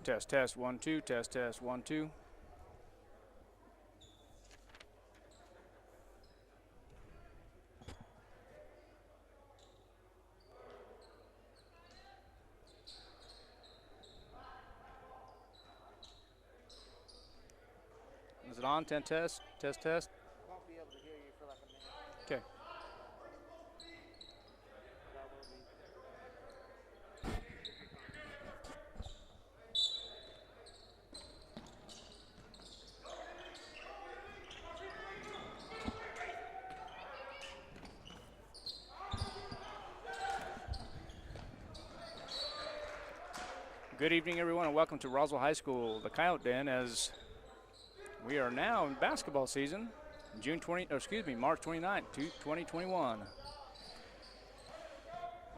Test, test, 1, 2, test, test, 1, 2. Is it on? 10 test, test, test. Won't be able to hear you for like a minute. Okay. But I will be. Good evening, everyone, and welcome to Roswell High School, the Coyote Den, as we are now in basketball season, March 29th, 2021.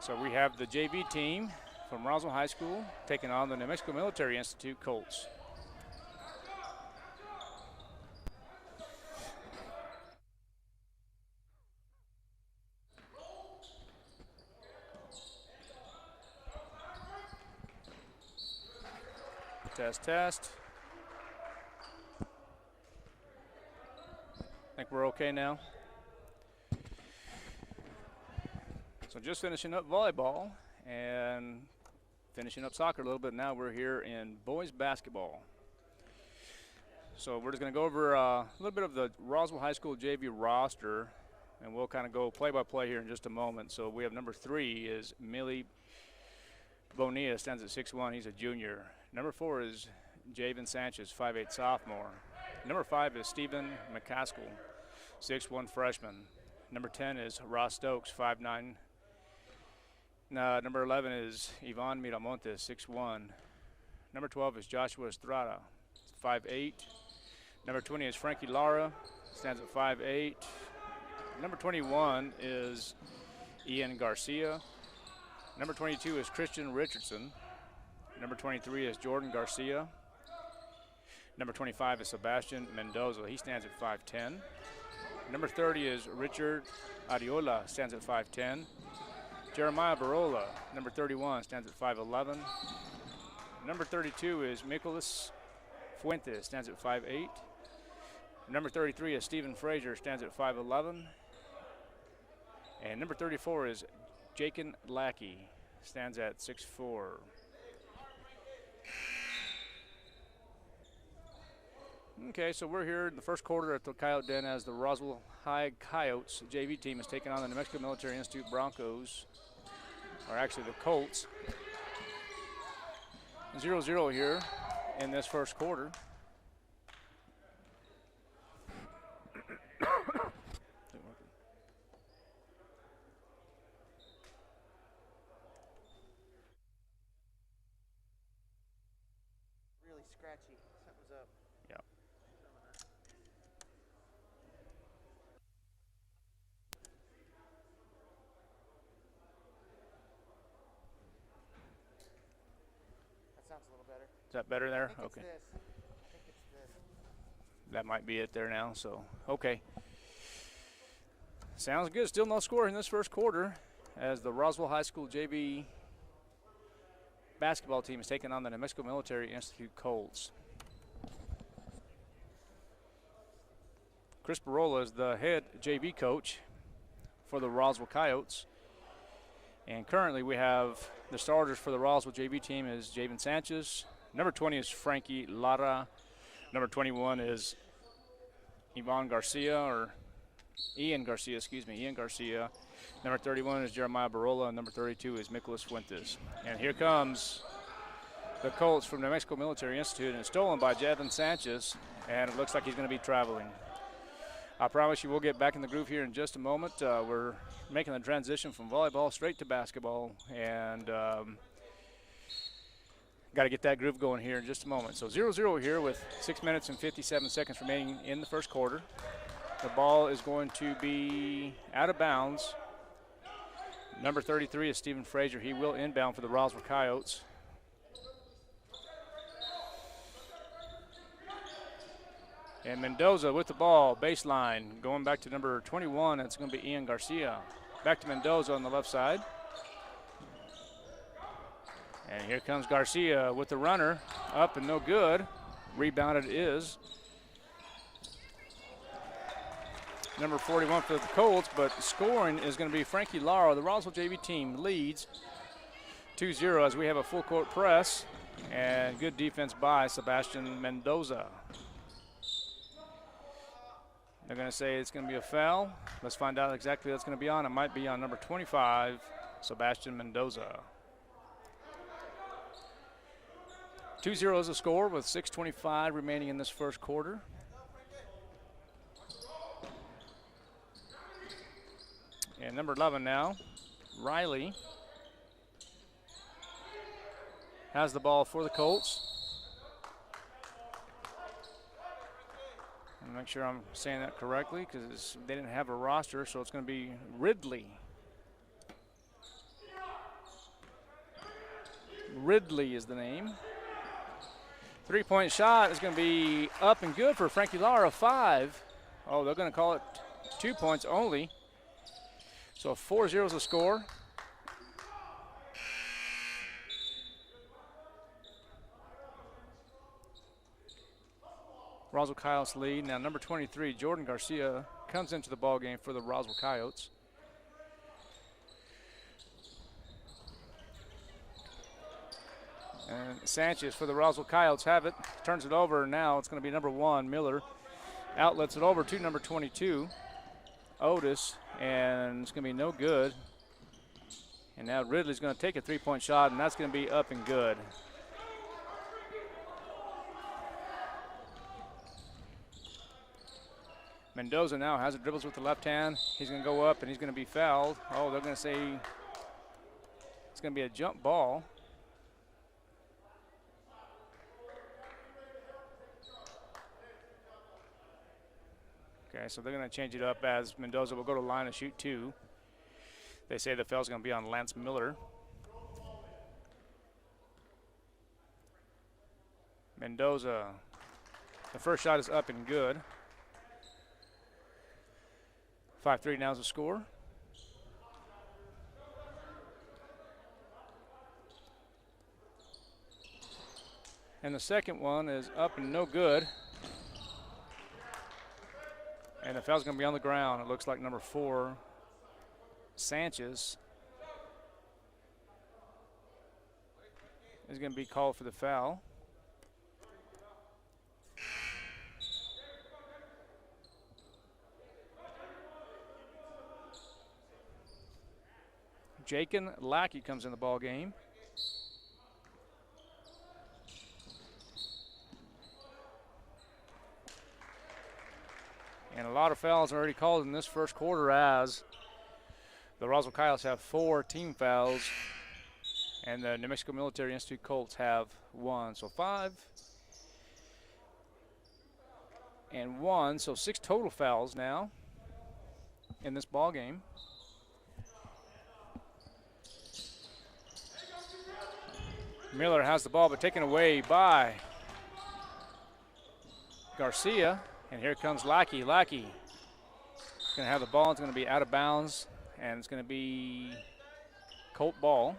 So we have the JV team from Roswell High School taking on the New Mexico Military Institute Colts. Test, test. Think we're okay now. So just finishing up volleyball and finishing up soccer a little bit. Now we're here in boys basketball. So we're just going to go over a little bit of the Roswell High School JV roster, and we'll kind of go play-by-play here in just a moment. So we have number 3 is Millie Bonilla, stands at 6'1", he's a junior. Number 4 is Javen Sanchez, 5'8", sophomore. Number 5 is Stephen McCaskill, 6'1", freshman. Number 10 is Ross Stokes, 5'9". Number 11 is Ivan Miramontes, 6'1". Number 12 is Joshua Estrada, 5'8". Number 20 is Frankie Lara, stands at 5'8". Number 21 is Ian Garcia. Number 22 is Christian Richardson. Number 23 is Jordan Garcia. Number 25 is Sebastian Mendoza. He stands at 5'10". Number 30 is Richard Ariola, stands at 5'10". Jeremiah Barola, number 31, stands at 5'11". Number 32 is Nicholas Fuentes, stands at 5'8". Number 33 is Stephen Frazier, stands at 5'11". And number 34 is Jakin Lackey, stands at 6'4". Okay, so we're here in the first quarter at the Coyote Den as the Roswell High Coyotes JV team is taking on the New Mexico Military Institute Broncos, or actually the Colts. 0-0 here in this first quarter. Really scratchy. Something's up. Yeah. That sounds a little better. Is that better there? I think Okay. it's this. I think it's this. That might be it there now, so okay. Sounds good. Still no score in this first quarter as the Roswell High School JV basketball team is taking on the New Mexico Military Institute Colts. Chris Barola is the head JV coach for the Roswell Coyotes. And currently we have the starters for the Roswell JV team is Javen Sanchez. Number 20 is Frankie Lara. Number 21 is Ian Garcia. Ian Garcia. Number 31 is Jeremiah Barola, and number 32 is Nicholas Fuentes. And here comes the Colts from New Mexico Military Institute, and it's stolen by Javen Sanchez, and it looks like he's going to be traveling. I promise you we'll get back in the groove here in just a moment. We're making the transition from volleyball straight to basketball, and got to get that groove going here in just a moment. So 0-0 here with 6 minutes and 57 seconds remaining in the first quarter. The ball is going to be out of bounds. Number 33 is Stephen Frazier. He will inbound for the Roswell Coyotes. And Mendoza with the ball, baseline, going back to number 21. It's going to be Ian Garcia. Back to Mendoza on the left side. And here comes Garcia with the runner. Up and no good. Rebounded is number 41 for the Colts, but scoring is going to be Frankie Lara. The Roswell JV team leads 2-0 as we have a full court press and good defense by Sebastian Mendoza. They're going to say it's going to be a foul. Let's find out exactly what it's going to be on. It might be on number 25, Sebastian Mendoza. 2-0 is the score with 6:25 remaining in this first quarter. And number 11 now, Riley, has the ball for the Colts. Make sure I'm saying that correctly because they didn't have a roster, so it's going to be Ridley. Ridley is the name. 3-point shot is going to be up and good for Frankie Lara, 5. Oh, they're going to call it 2 points only. So 4-0 is the score. Roswell Coyotes lead. Now number 23, Jordan Garcia, comes into the ball game for the Roswell Coyotes. And Sanchez for the Roswell Coyotes have it. Turns it over. Now it's going to be number 1, Miller. Outlets it over to number 22, Otis. And it's going to be no good. And now Ridley's going to take a 3-point shot, and that's going to be up and good. Mendoza now has it, dribbles with the left hand. He's going to go up, and he's going to be fouled. Oh, they're going to say it's going to be a jump ball. Okay, so they're going to change it up as Mendoza will go to line and shoot 2. They say the foul's going to be on Lance Miller. Mendoza, the first shot is up and good. 5-3 now is the score. And the second one is up and no good. And the foul's going to be on the ground. It looks like number 4, Sanchez, is going to be called for the foul. Jakin Lackey comes in the ball game. And a lot of fouls already called in this first quarter as the Roswell Coyotes have 4 team fouls and the New Mexico Military Institute Colts have 1. So 5 and 1, so 6 total fouls now in this ball game. Miller has the ball, but taken away by Garcia. And here comes Lackey. Lackey is going to have the ball. It's going to be out of bounds, and it's going to be Colt ball.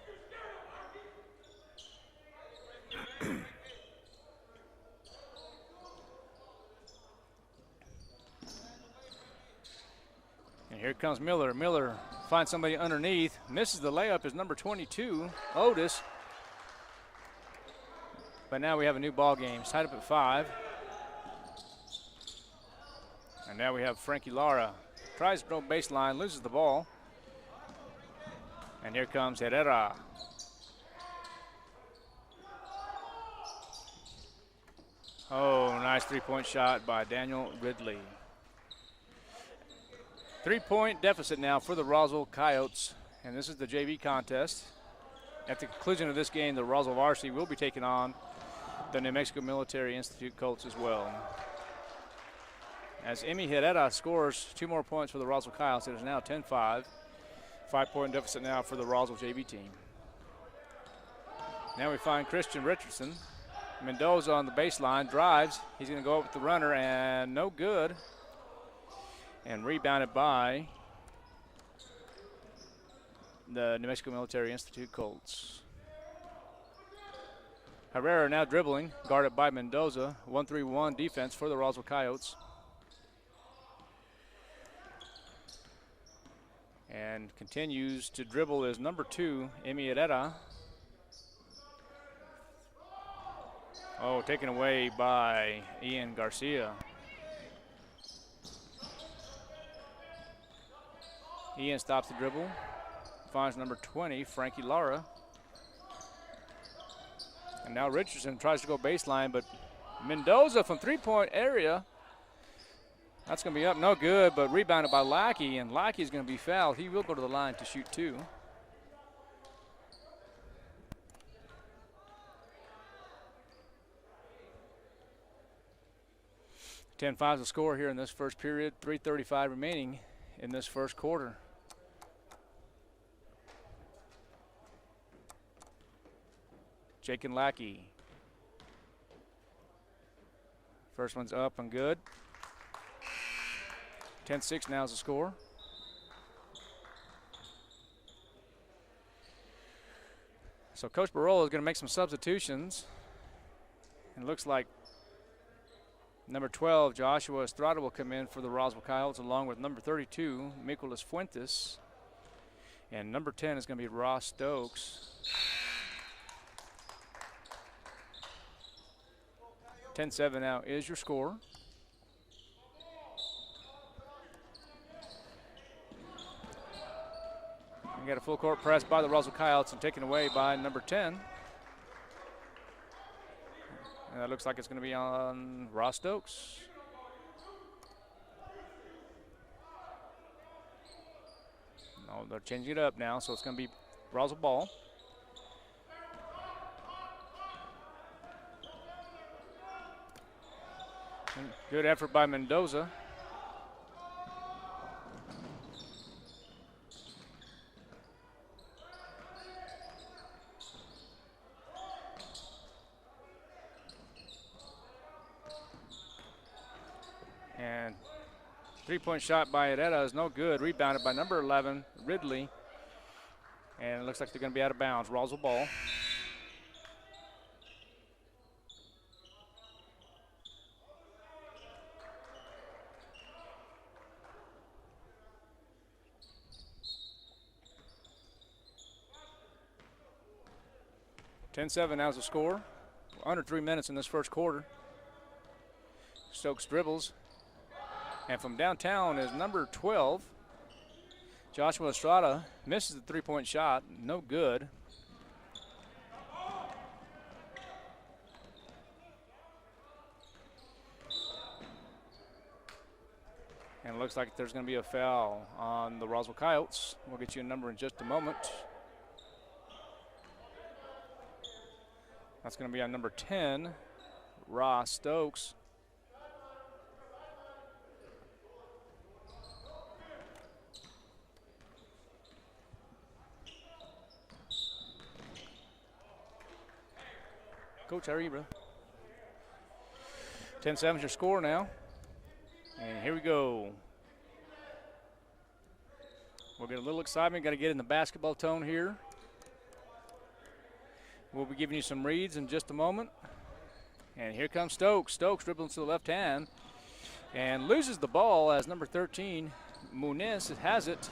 And here comes Miller. Miller finds somebody underneath. Misses the layup is number 22, Otis. But now we have a new ball game. It's tied up at 5. And now we have Frankie Lara. Tries to throw baseline, loses the ball. And here comes Herrera. Oh, nice 3-point shot by Daniel Ridley. 3-point deficit now for the Roswell Coyotes. And this is the JV contest. At the conclusion of this game, the Roswell varsity will be taking on the New Mexico Military Institute Colts as well. As Emi Herrera scores 2 more points for the Roswell Coyotes, it is now 10-5. 5-point deficit now for the Roswell JV team. Now we find Christian Richardson. Mendoza on the baseline, drives. He's going to go up with the runner, and no good. And rebounded by the New Mexico Military Institute Colts. Herrera now dribbling, guarded by Mendoza. 1-3-1 defense for the Roswell Coyotes. And continues to dribble is number 2, Emi Herrera. Oh, taken away by Ian Garcia. Ian stops the dribble, finds number 20, Frankie Lara. And now Richardson tries to go baseline, but Mendoza from three-point area. That's going to be up, no good, but rebounded by Lackey, and Lackey's going to be fouled. He will go to the line to shoot 2. 10-5 the score here in this first period. 3:35 remaining in this first quarter. Jake and Lackey. First one's up and good. 10-6 now is the score. So Coach Barola is going to make some substitutions. And it looks like number 12, Joshua Estrada, will come in for the Roswell Coyotes, along with number 32, Nicolas Fuentes. And number 10 is going to be Ross Stokes. 10-7 now is your score. We got a full court press by the Roswell Coyotes and taken away by number 10. And that looks like it's going to be on Ross Stokes. No, they're changing it up now, so it's going to be Roswell ball. And good effort by Mendoza. And three-point shot by Herrera is no good. Rebounded by number 11, Ridley. And it looks like they're going to be out of bounds. Roswell ball. (10-7) now is the score. Under 3 minutes in this first quarter. Stokes dribbles. And from downtown is number 12, Joshua Estrada. Misses the three-point shot. No good. And it looks like there's going to be a foul on the Roswell Coyotes. We'll get you a number in just a moment. That's going to be on number 10, Ross Stokes. Coach, how are you, bro? 10-7 is your score now. And here we go. We'll get a little excitement. Got to get in the basketball tone here. We'll be giving you some reads in just a moment. And here comes Stokes. Stokes dribbling to the left hand and loses the ball as number 13, Muniz, has it.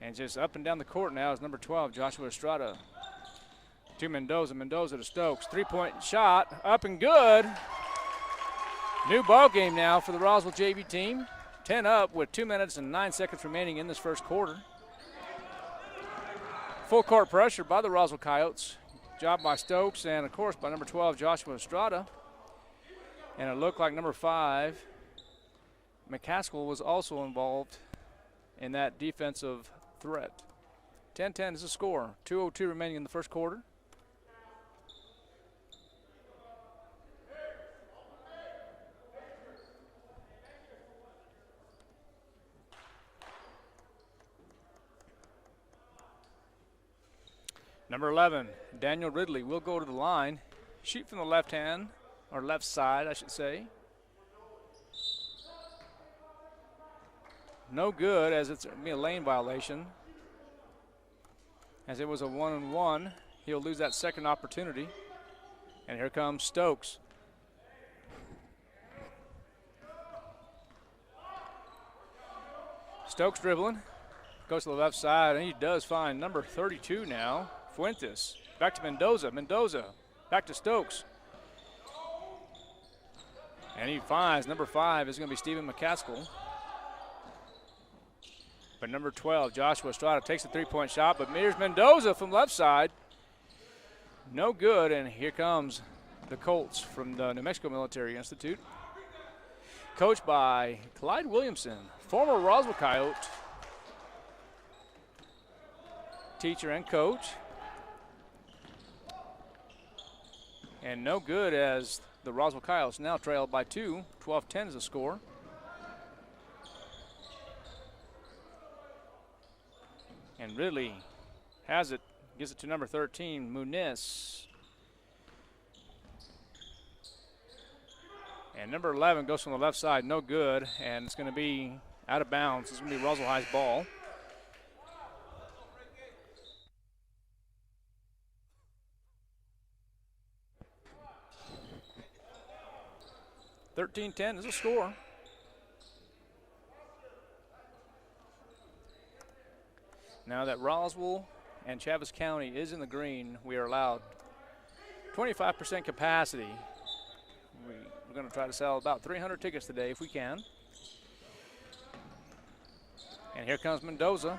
And just up and down the court now is number 12, Joshua Estrada. To Mendoza. Mendoza to Stokes. Three-point shot. Up and good. New ball game now for the Roswell JV team. 10 up with 2 minutes and 9 seconds remaining in this first quarter. Full court pressure by the Roswell Coyotes. Job by Stokes and, of course, by number 12, Joshua Estrada. And it looked like number 5, McCaskill, was also involved in that defensive threat. 10-10 is the score. 2:02 remaining in the first quarter. Number 11, Daniel Ridley, will go to the line. Shoot from the left hand, or left side, I should say. No good, as it's going to be a lane violation, as it was a 1-on-1. he'll lose that second opportunity. And here comes Stokes. Stokes dribbling, goes to the left side, and he does find number 32 now, Fuentes. Back to Mendoza. Mendoza back to Stokes. And he finds number 5 is going to be Stephen McCaskill. But number 12, Joshua Estrada, takes a three-point shot, but here's Mendoza from left side. No good, and here comes the Colts from the New Mexico Military Institute. Coached by Clyde Williamson, former Roswell Coyote, teacher and coach. And no good as the Roswell Coyotes now trail by 2. 12-10 is the score. And Ridley has it, gives it to number 13, Muniz. And number 11 goes from the left side, no good, and it's going to be out of bounds. It's going to be Roswell High's ball. (13-10) is a score. Now that Roswell and Chaves County is in the green, we are allowed 25% capacity. We're going to try to sell about 300 tickets today if we can. And here comes Mendoza.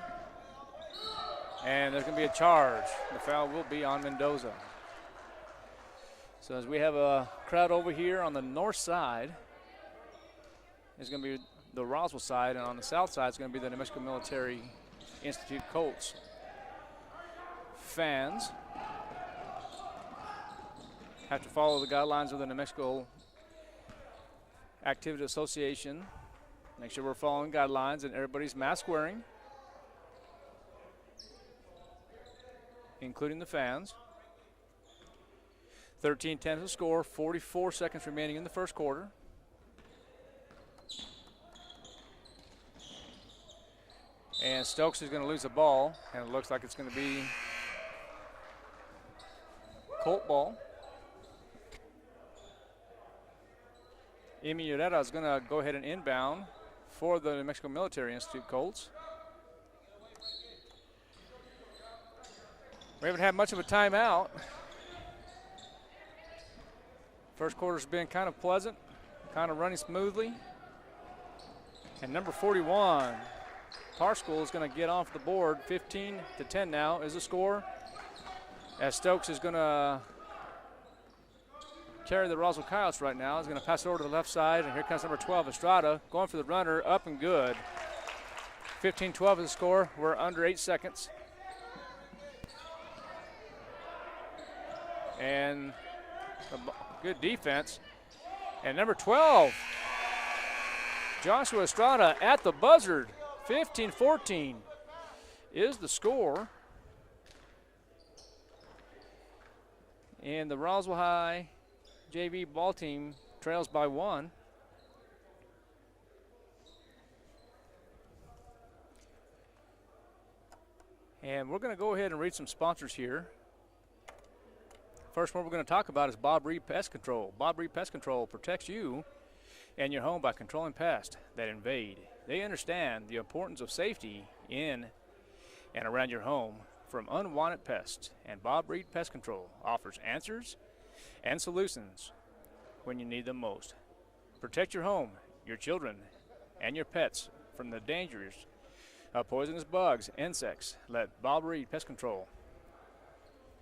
And there's going to be a charge. The foul will be on Mendoza. So as we have a crowd over here on the north side, it's going to be the Roswell side, and on the south side it's going to be the New Mexico Military Institute Colts. Fans have to follow the guidelines of the New Mexico Activity Association. Make sure we're following guidelines and everybody's mask wearing, including the fans. 13-10 is the score, 44 seconds remaining in the first quarter. And Stokes is going to lose the ball, and it looks like it's going to be Colt ball. Emi Ureta is going to go ahead and inbound for the New Mexico Military Institute Colts. We haven't had much of a timeout. First quarter's been kind of pleasant, kind of running smoothly. And number 41, Tarschool, is going to get off the board. 15-10 now is the score, as Stokes is going to carry the Roswell Coyotes right now. He's going to pass it over to the left side, and here comes number 12, Estrada, going for the runner, up and good. 15-12 is the score. We're under 8 seconds. And a good defense. And number 12, Joshua Estrada at the buzzard. 15-14 is the score. And the Roswell High JV ball team trails by 1. And we're going to go ahead and read some sponsors here. First one we're going to talk about is Bob Reed Pest Control. Bob Reed Pest Control protects you and your home by controlling pests that invade. They understand the importance of safety in and around your home from unwanted pests, and Bob Reed Pest Control offers answers and solutions when you need them most. Protect your home, your children, and your pets from the dangers of poisonous bugs, insects. Let Bob Reed Pest Control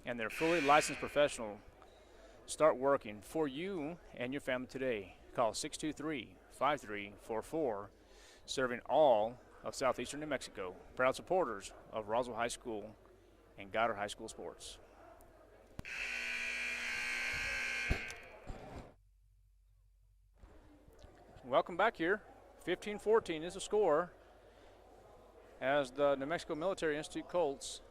and their fully licensed professional start working for you and your family today. Call 623-5344, serving all of southeastern New Mexico. Proud supporters of Roswell High School and Goddard High School sports. Welcome back here. 15-14 is the score, as the New Mexico Military Institute Colts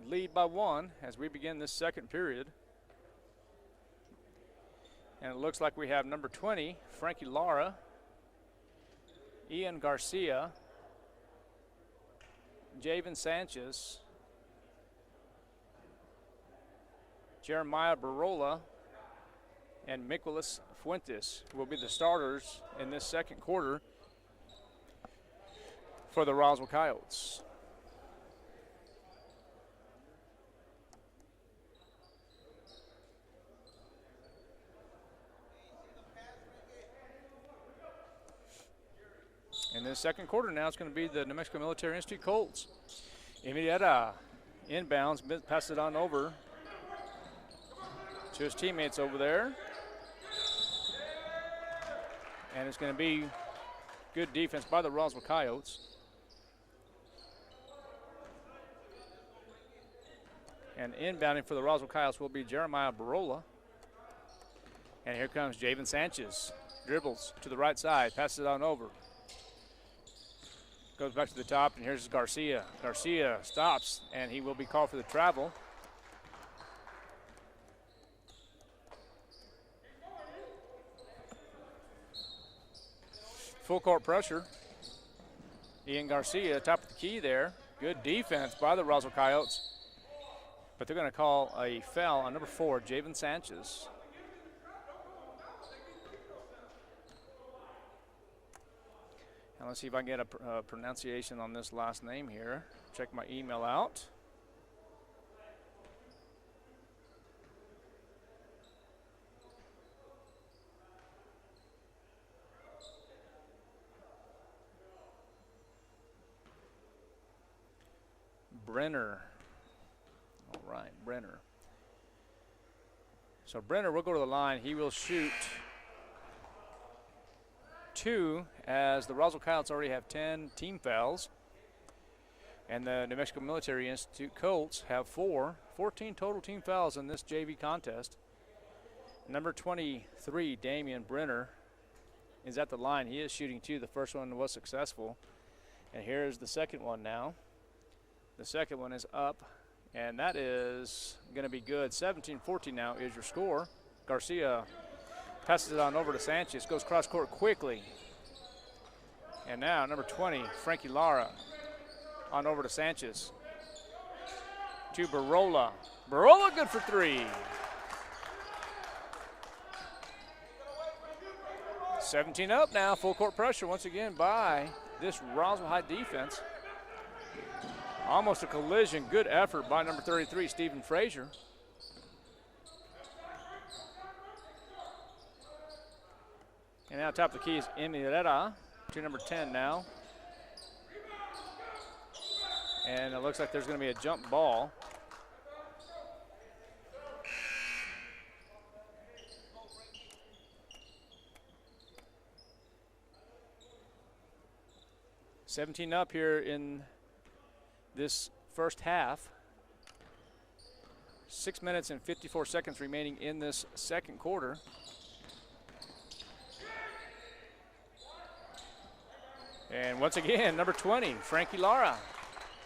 lead by 1 as we begin this second period. And it looks like we have number 20, Frankie Lara, Ian Garcia, Javen Sanchez, Jeremiah Barola, and Nicholas Fuentes will be the starters in this second quarter for the Roswell Coyotes. In this second quarter now, it's going to be the New Mexico Military Institute Colts. Imidieta inbounds, passes it on over to his teammates over there. And it's going to be good defense by the Roswell Coyotes. And inbounding for the Roswell Coyotes will be Jeremiah Barola. And here comes Javen Sanchez. Dribbles to the right side, passes it on over. Goes back to the top, and here's Garcia. Garcia stops, and he will be called for the travel. Full court pressure. Ian Garcia, top of the key there. Good defense by the Roswell Coyotes. But they're going to call a foul on number 4, Javen Sanchez. And let's see if I can get a pronunciation on this last name here. Check my email out. Brenner. All right, Brenner. So Brenner will go to the line. He will shoot 2, as the Roswell Coyotes already have 10 team fouls. And the New Mexico Military Institute Colts have 14 total team fouls in this JV contest. Number 23, Damian Brenner, is at the line. He is shooting 2. The first one was successful. And here's the second one now. The second one is up, and that is going to be good. 17-14 now is your score. Garcia passes it on over to Sanchez, goes cross court quickly. And now number 20, Frankie Lara, on over to Sanchez. To Barola. Barola good for 3. 17 up now, full court pressure once again by this Roswell High defense. Almost a collision, good effort by number 33, Stephen Frazier. And now top of the key is Emireta to number 10 now. And it looks like there's going to be a jump ball. $17 up here in this first half. 6 minutes and 54 seconds remaining in this second quarter. And once again, number 20, Frankie Lara,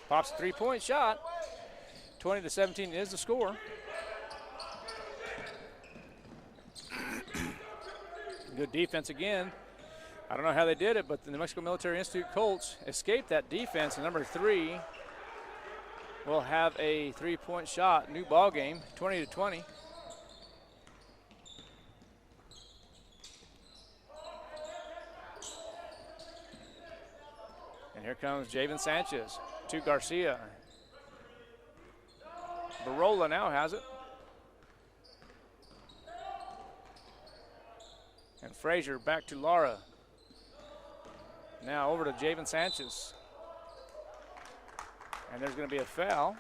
pops a 3-point shot. 20-17 is the score. Good defense again. I don't know how they did it, but the New Mexico Military Institute Colts escaped that defense. And number 3 will have a 3-point shot. New ball game, 20-20. And here comes Javen Sanchez to Garcia. Barola now has it. And Frazier back to Lara. Now over to Javen Sanchez. And there's going to be a foul.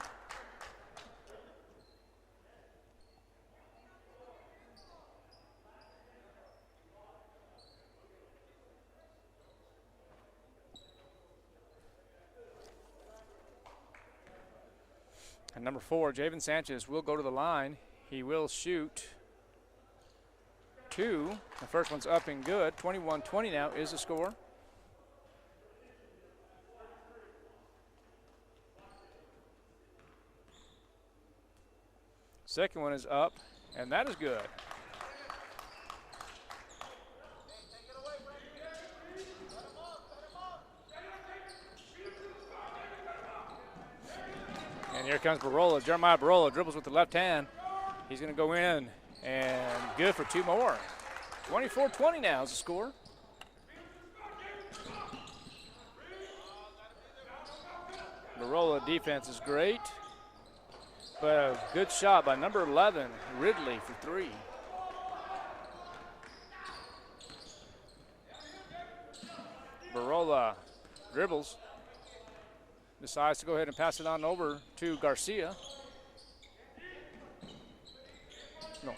And number 4, Javen Sanchez, will go to the line. He will shoot 2. The first one's up and good. 21-20 now is the score. Second one is up, and that is good. And here comes Barola. Jeremiah Barola dribbles with the left hand, He's going to go in and good for 2 more. 24-20 now is the score. Barola defense is great, but a good shot by number 11, Ridley, for 3. Barola dribbles, decides to go ahead and pass it on over to Garcia. No.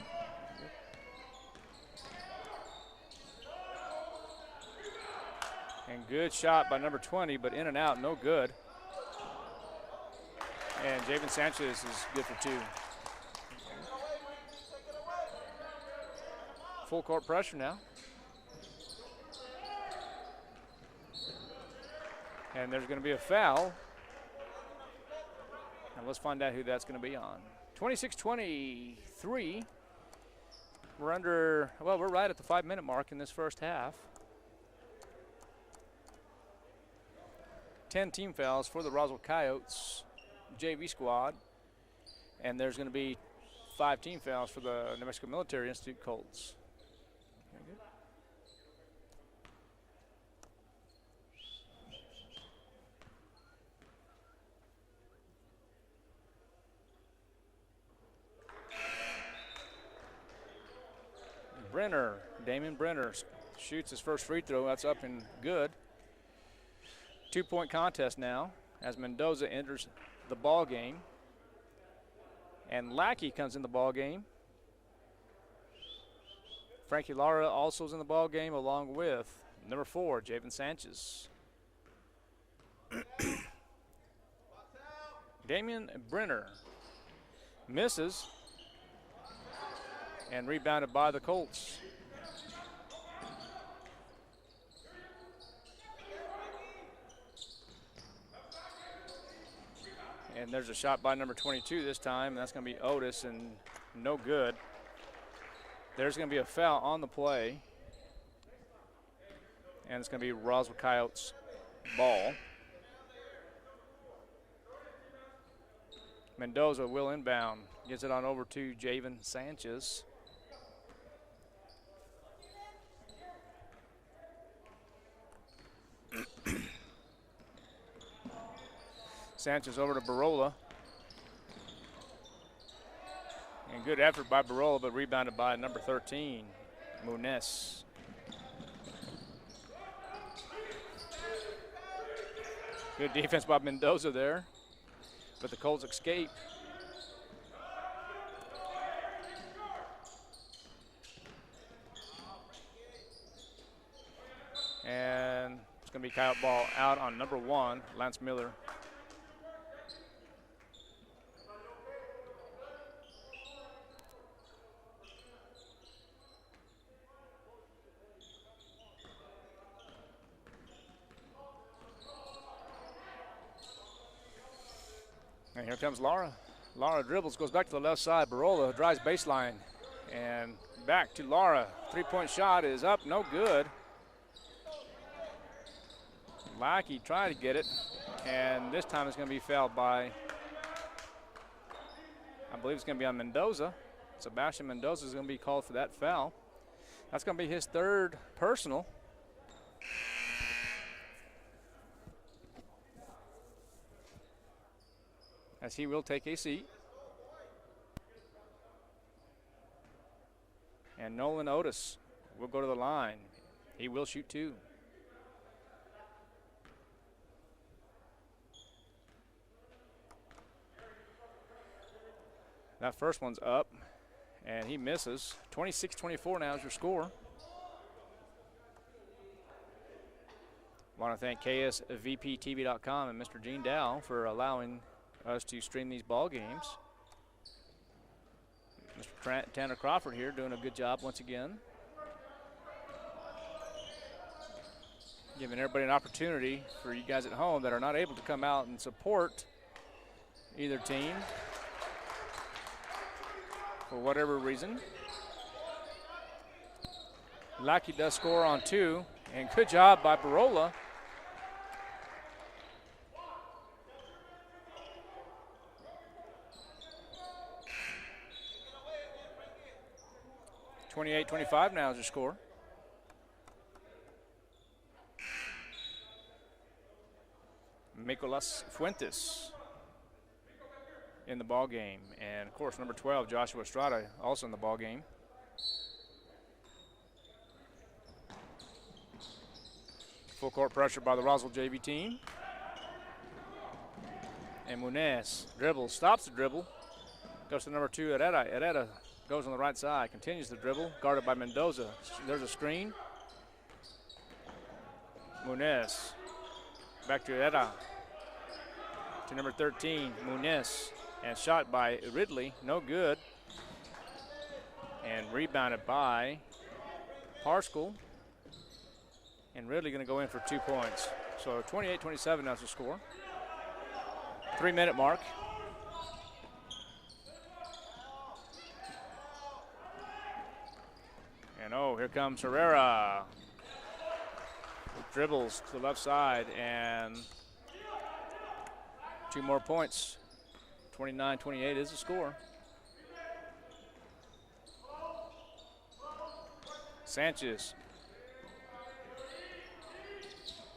And good shot by number 20, but in and out, no good. And Javen Sanchez is good for 2. Full court pressure now. And there's going to be a foul. And let's find out who that's going to be on. 26-23. We're right at the 5-minute mark in this first half. 10 team fouls for the Roswell Coyotes JV squad. And there's going to be 5 team fouls for the New Mexico Military Institute Colts. Very good. Damian Brenner shoots his first free throw. That's up and good. 2-point contest now as Mendoza enters the ball game. And Lackey comes in the ball game. Frankie Lara also is in the ball game along with number 4, Javen Sanchez. Damian Brenner misses and rebounded by the Colts. And there's a shot by number 22 this time. That's going to be Otis, and no good. There's going to be a foul on the play. And it's going to be Roswell Coyotes ball. Mendoza will inbound. Gets it on over to Javen Sanchez. Sanchez over to Barola. And good effort by Barola, but rebounded by number 13, Muniz. Good defense by Mendoza there, but the Colts escape. And it's going to be Coyote ball out on number 1, Lance Miller. And here comes Lara. Lara dribbles, goes back to the left side. Barola drives baseline. And back to Lara. 3-point shot is up, no good. Lackey tried to get it. And this time it's going to be fouled by, I believe it's going to be on Mendoza. Sebastian Mendoza is going to be called for that foul. That's going to be his 3rd personal. As he will take a seat. And Nolan Otis will go to the line. He will shoot 2. That first one's up, and he misses. 26-24 now is your score. Want to thank KSVPTV.com and Mr. Gene Dow for allowing us to stream these ball games. Mr. Tanner Crawford here doing a good job once again. Giving everybody an opportunity for you guys at home that are not able to come out and support either team for whatever reason. Lackey does score on 2, and good job by Barola. 28-25 now is the score. Nicolas Fuentes in the ball game. And, of course, number 12, Joshua Estrada, also in the ball game. Full court pressure by the Roswell JV team. And Munez dribbles, stops the dribble. Goes to number 2, Herrera. Herrera goes on the right side, continues the dribble, guarded by Mendoza. There's a screen. Munez back to Herrera. To number 13, Munez. And shot by Ridley, no good. And rebounded by Parskel. And Ridley going to go in for 2 points. So 28-27 now is the score. 3-minute mark. And oh, here comes Herrera. Dribbles to the left side and 2 more points. 29-28 is the score. Sanchez.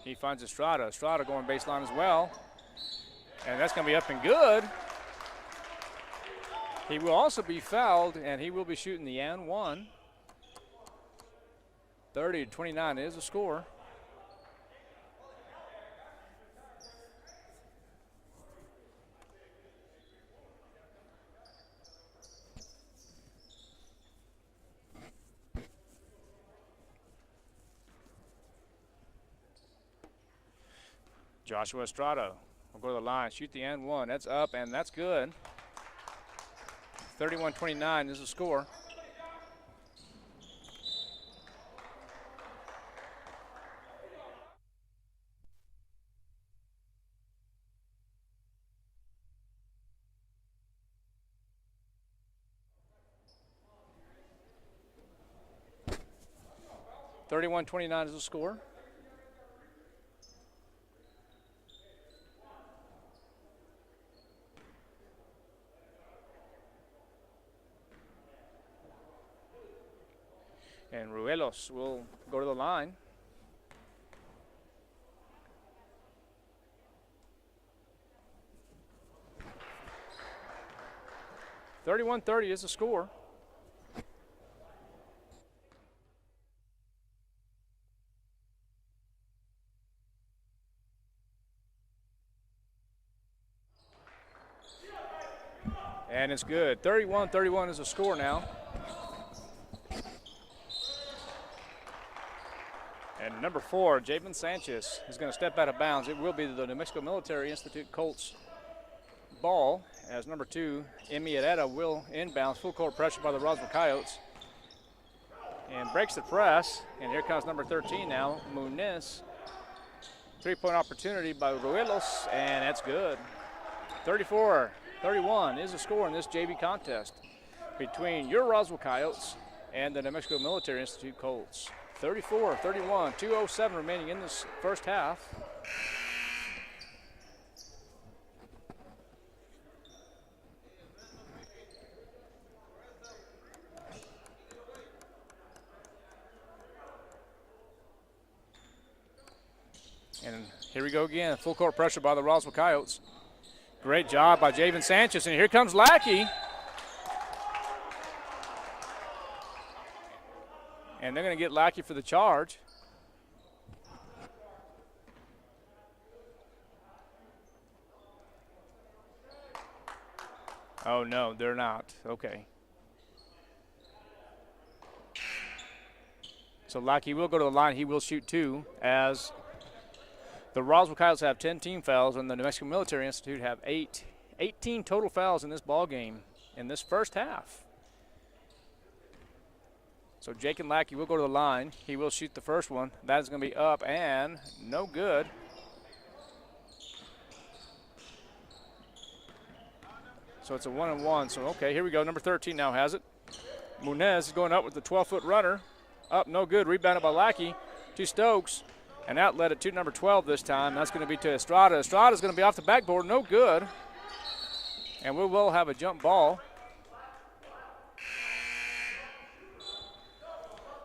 He finds Estrada. Estrada going baseline as well. And that's going to be up and good. He will also be fouled, and he will be shooting the and one. 30-29 is the score. Joshua Estrada will go to the line, shoot the and one. That's up, and that's good. 31-29 is the score. (31-29) is the score. And Ruelos will go to the line. (31-30) is the score. And it's good. 31-31 is the score now. And number 4, Javen Sanchez, is going to step out of bounds. It will be the New Mexico Military Institute Colts ball, as number 2, Emi Herrera, will inbounds. Full court pressure by the Roswell Coyotes. And breaks the press. And here comes number 13 now, Munez. 3-point opportunity by Ruelos, and that's good. 34-31 is the score in this JV contest between your Roswell Coyotes and the New Mexico Military Institute Colts. 34-31, 2:07 remaining in this first half. And here we go again, full court pressure by the Roswell Coyotes. Great job by Javen Sanchez, and here comes Lackey. And they're going to get Lackey for the charge. Oh, no, they're not. Okay. So Lackey will go to the line. He will shoot 2, as the Roswell Coyotes have 10 team fouls, and the New Mexico Military Institute have 18 total fouls in this ball game in this first half. So Jake and Lackey will go to the line. He will shoot the first one. That is going to be up and no good. So it's a 1-and-1. So, okay, here we go. Number 13 now has it. Munez is going up with the 12-foot runner. Up, no good. Rebounded by Lackey to Stokes. And outlet it to number 12 this time. That's going to be to Estrada. Estrada's going to be off the backboard. No good. And we will have a jump ball.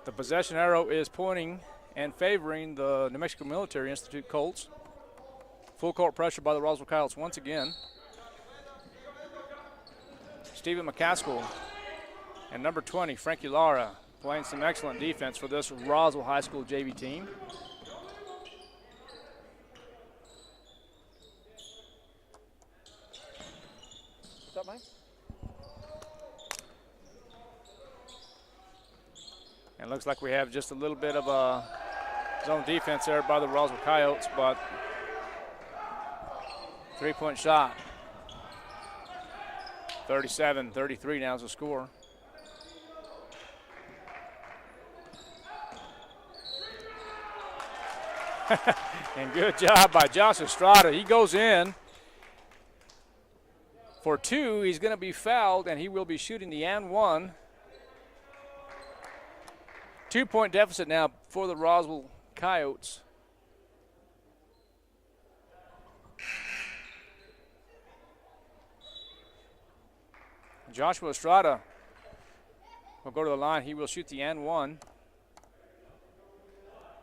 The possession arrow is pointing and favoring the New Mexico Military Institute Colts. Full court pressure by the Roswell Coyotes once again. Stephen McCaskill and number 20, Frankie Lara, playing some excellent defense for this Roswell High School JV team. What's up, Mike? And it looks like we have just a little bit of a zone defense there by the Roswell Coyotes, but three-point shot. 37-33 now is the score. And good job by Josh Estrada. He goes in for two. He's going to be fouled, and he will be shooting the and one. 2-point deficit now for the Roswell Coyotes. Joshua Estrada will go to the line. He will shoot the and one.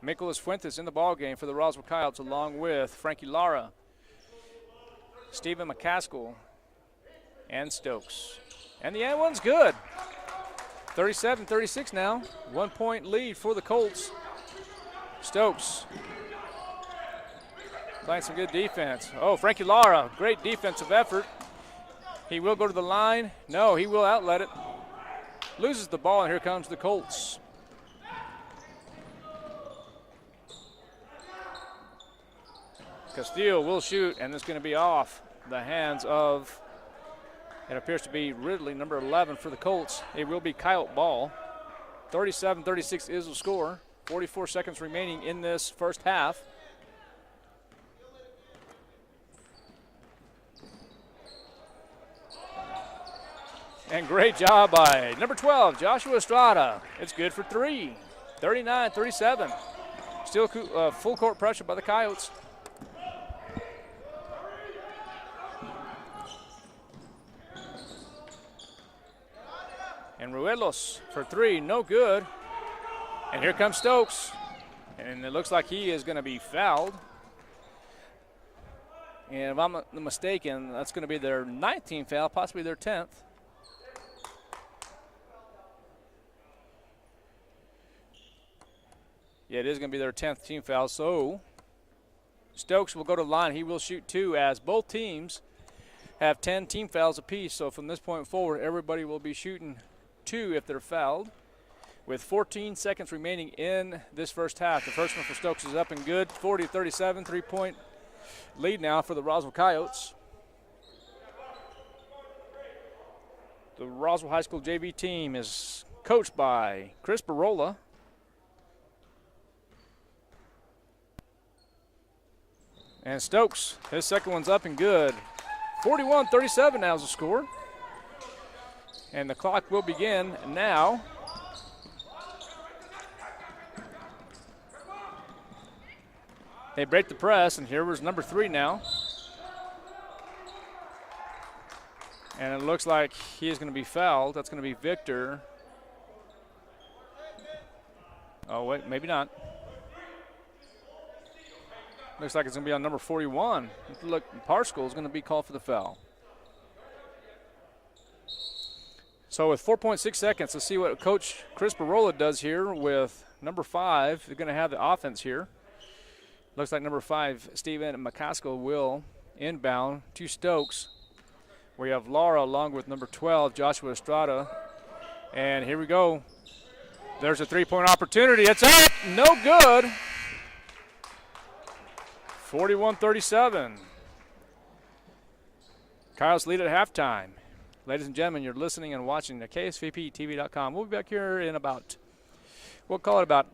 Nicholas Fuentes in the ball game for the Roswell Coyotes, along with Frankie Lara, Stephen McCaskill, and Stokes. And the and one's good. 37-36 now. 1 point lead for the Colts. Stokes playing some good defense. Oh, Frankie Lara, great defensive effort. He will go to the line. No, he will outlet it. Loses the ball, and here comes the Colts. Castillo will shoot, and it's going to be off the hands of, it appears to be Ridley, number 11 for the Colts. It will be Coyote ball. 37-36 is the score. 44 seconds remaining in this first half. And great job by number 12, Joshua Estrada. It's good for three. 39-37. Still full court pressure by the Coyotes. And Ruelos for three, no good. And here comes Stokes. And it looks like he is going to be fouled. And if I'm not mistaken, that's going to be their 19th foul, possibly their 10th. Yeah, it is going to be their 10th team foul. So Stokes will go to the line. He will shoot two, as both teams have 10 team fouls apiece. So from this point forward, everybody will be shooting two if they're fouled. With 14 seconds remaining in this first half, the first one for Stokes is up and good. 40-37, 3-point lead now for the Roswell Coyotes. The Roswell High School JV team is coached by Chris Barola. And Stokes, his second one's up and good. 41-37 now is the score. And the clock will begin now. They break the press, and here was number 3 now. And it looks like he is going to be fouled. That's going to be Victor. Oh, wait, maybe not. Looks like it's going to be on number 41. Look, Parscale is going to be called for the foul. So with 4.6 seconds, let's see what Coach Chris Barola does here with number 5. They're going to have the offense here. Looks like number 5, Stephen McCaskill, will inbound to Stokes. We have Lara along with number 12, Joshua Estrada. And here we go. There's a three-point opportunity. It's up. No good. 41-37. Coyotes lead at halftime. Ladies and gentlemen, you're listening and watching to KSVPTV.com. We'll be back here in about, we'll call it about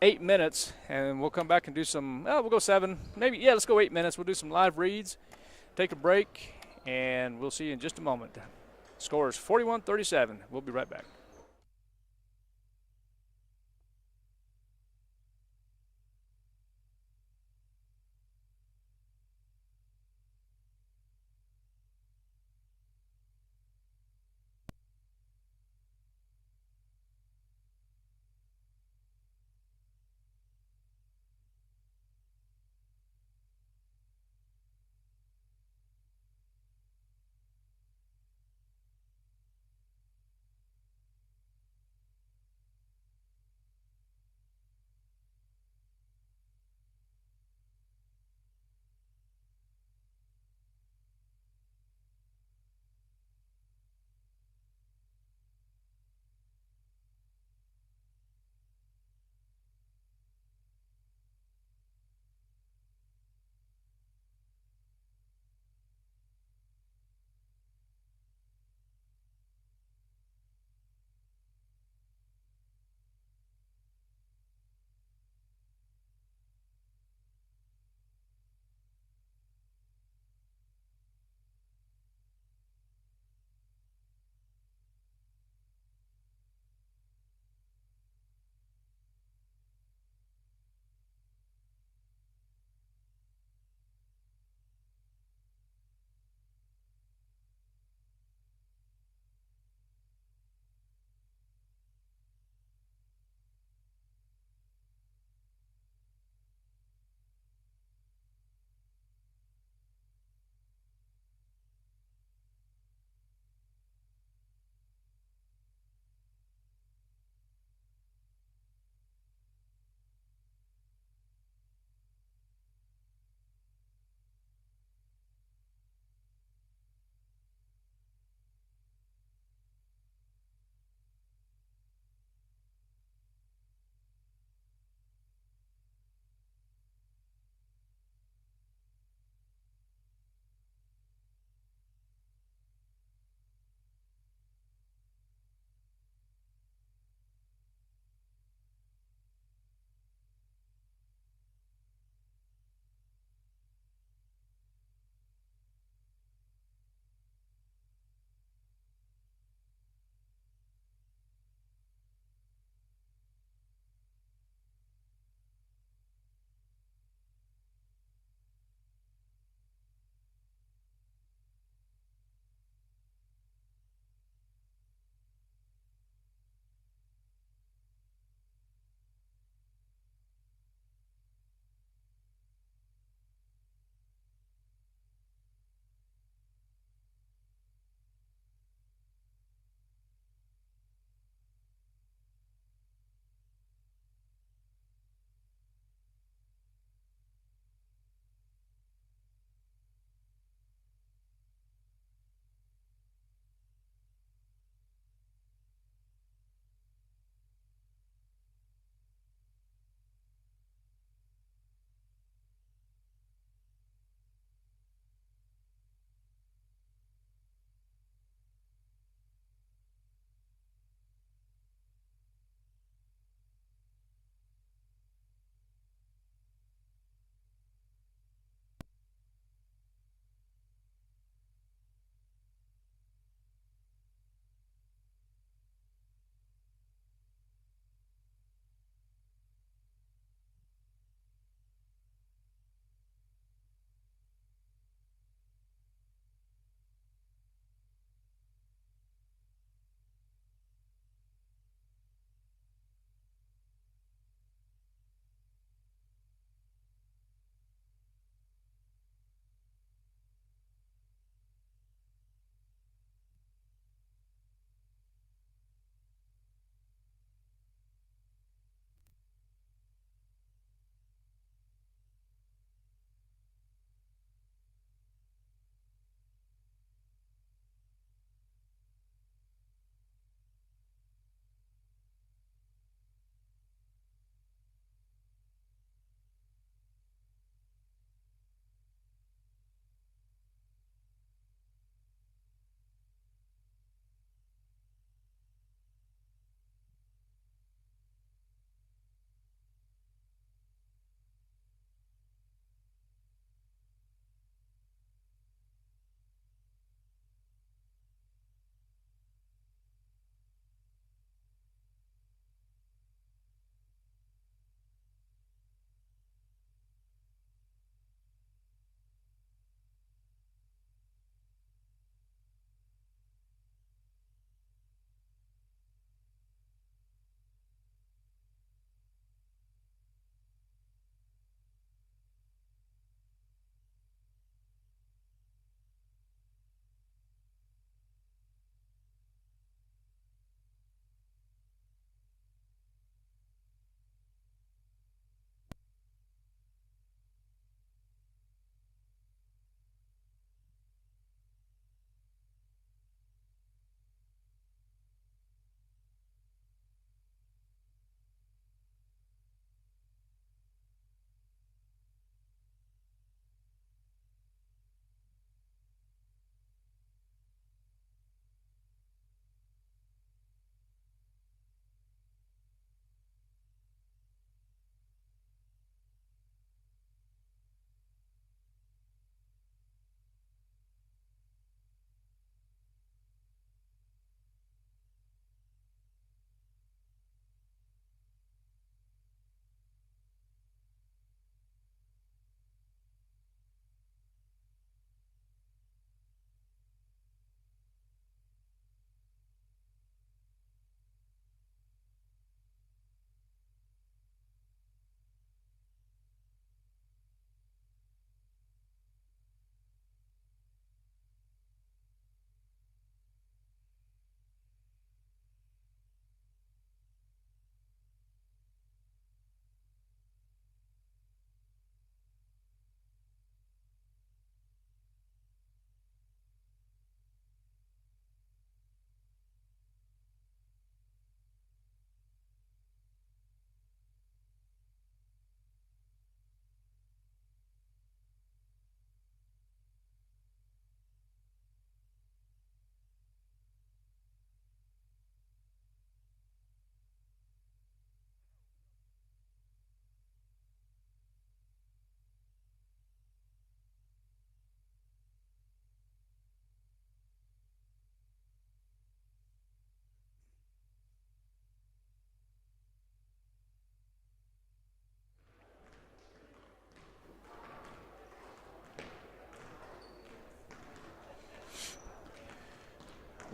8 minutes, and we'll come back and do some, we'll go 7, maybe, yeah, let's go 8 minutes. We'll do some live reads, take a break, and we'll see you in just a moment. Score is 41-37. We'll be right back.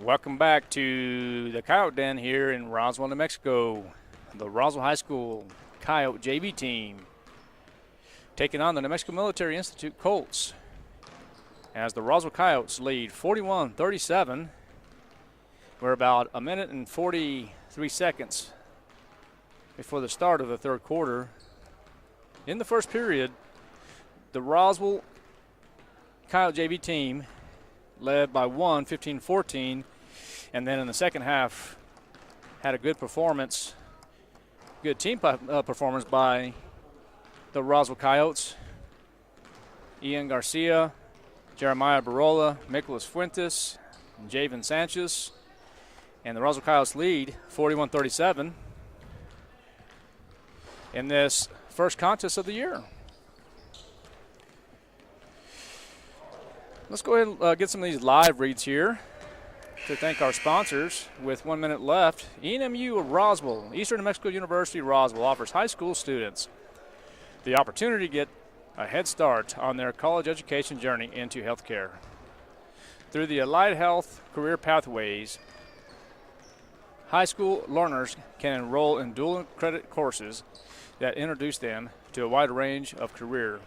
Welcome back to the Coyote Den here in Roswell, New Mexico. The Roswell High School Coyote JV team taking on the New Mexico Military Institute Colts as the Roswell Coyotes lead 41-37. We're about a minute and 43 seconds before the start of the third quarter. In the first period, the Roswell Coyote JV team led by 15-14, and then in the second half had a good performance, good team performance by the Roswell Coyotes. Ian Garcia, Jeremiah Barola, Nicholas Fuentes, and Javen Sanchez, and the Roswell Coyotes lead 41-37 in this first contest of the year. Let's go ahead and get some of these live reads here to thank our sponsors. With 1 minute left, NMMI of Roswell, Eastern New Mexico University Roswell offers high school students the opportunity to get a head start on their college education journey into healthcare. Through the Allied Health Career Pathways, high school learners can enroll in dual credit courses that introduce them to a wide range of career.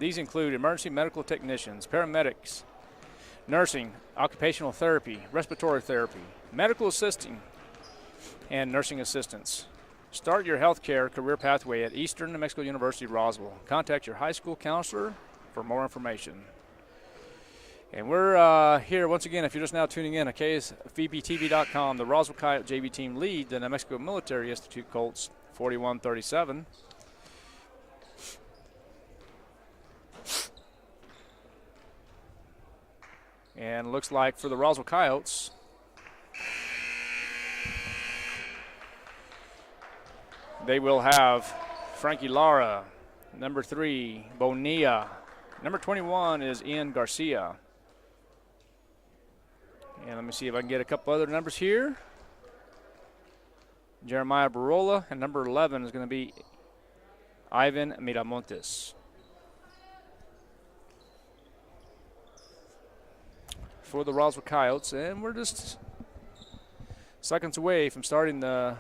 These include emergency medical technicians, paramedics, nursing, occupational therapy, respiratory therapy, medical assisting, and nursing assistants. Start your healthcare career pathway at Eastern New Mexico University Roswell. Contact your high school counselor for more information. And we're here once again, if you're just now tuning in, at KSVBTV.com. The Roswell Coyote JV team lead the New Mexico Military Institute Colts 41-37. And looks like for the Roswell Coyotes, they will have Frankie Lara, number 3, Bonilla. Number 21 is Ian Garcia. And let me see if I can get a couple other numbers here. Jeremiah Barola, and number 11 is going to be Ivan Miramontes. For the Roswell Coyotes, and we're just seconds away from starting the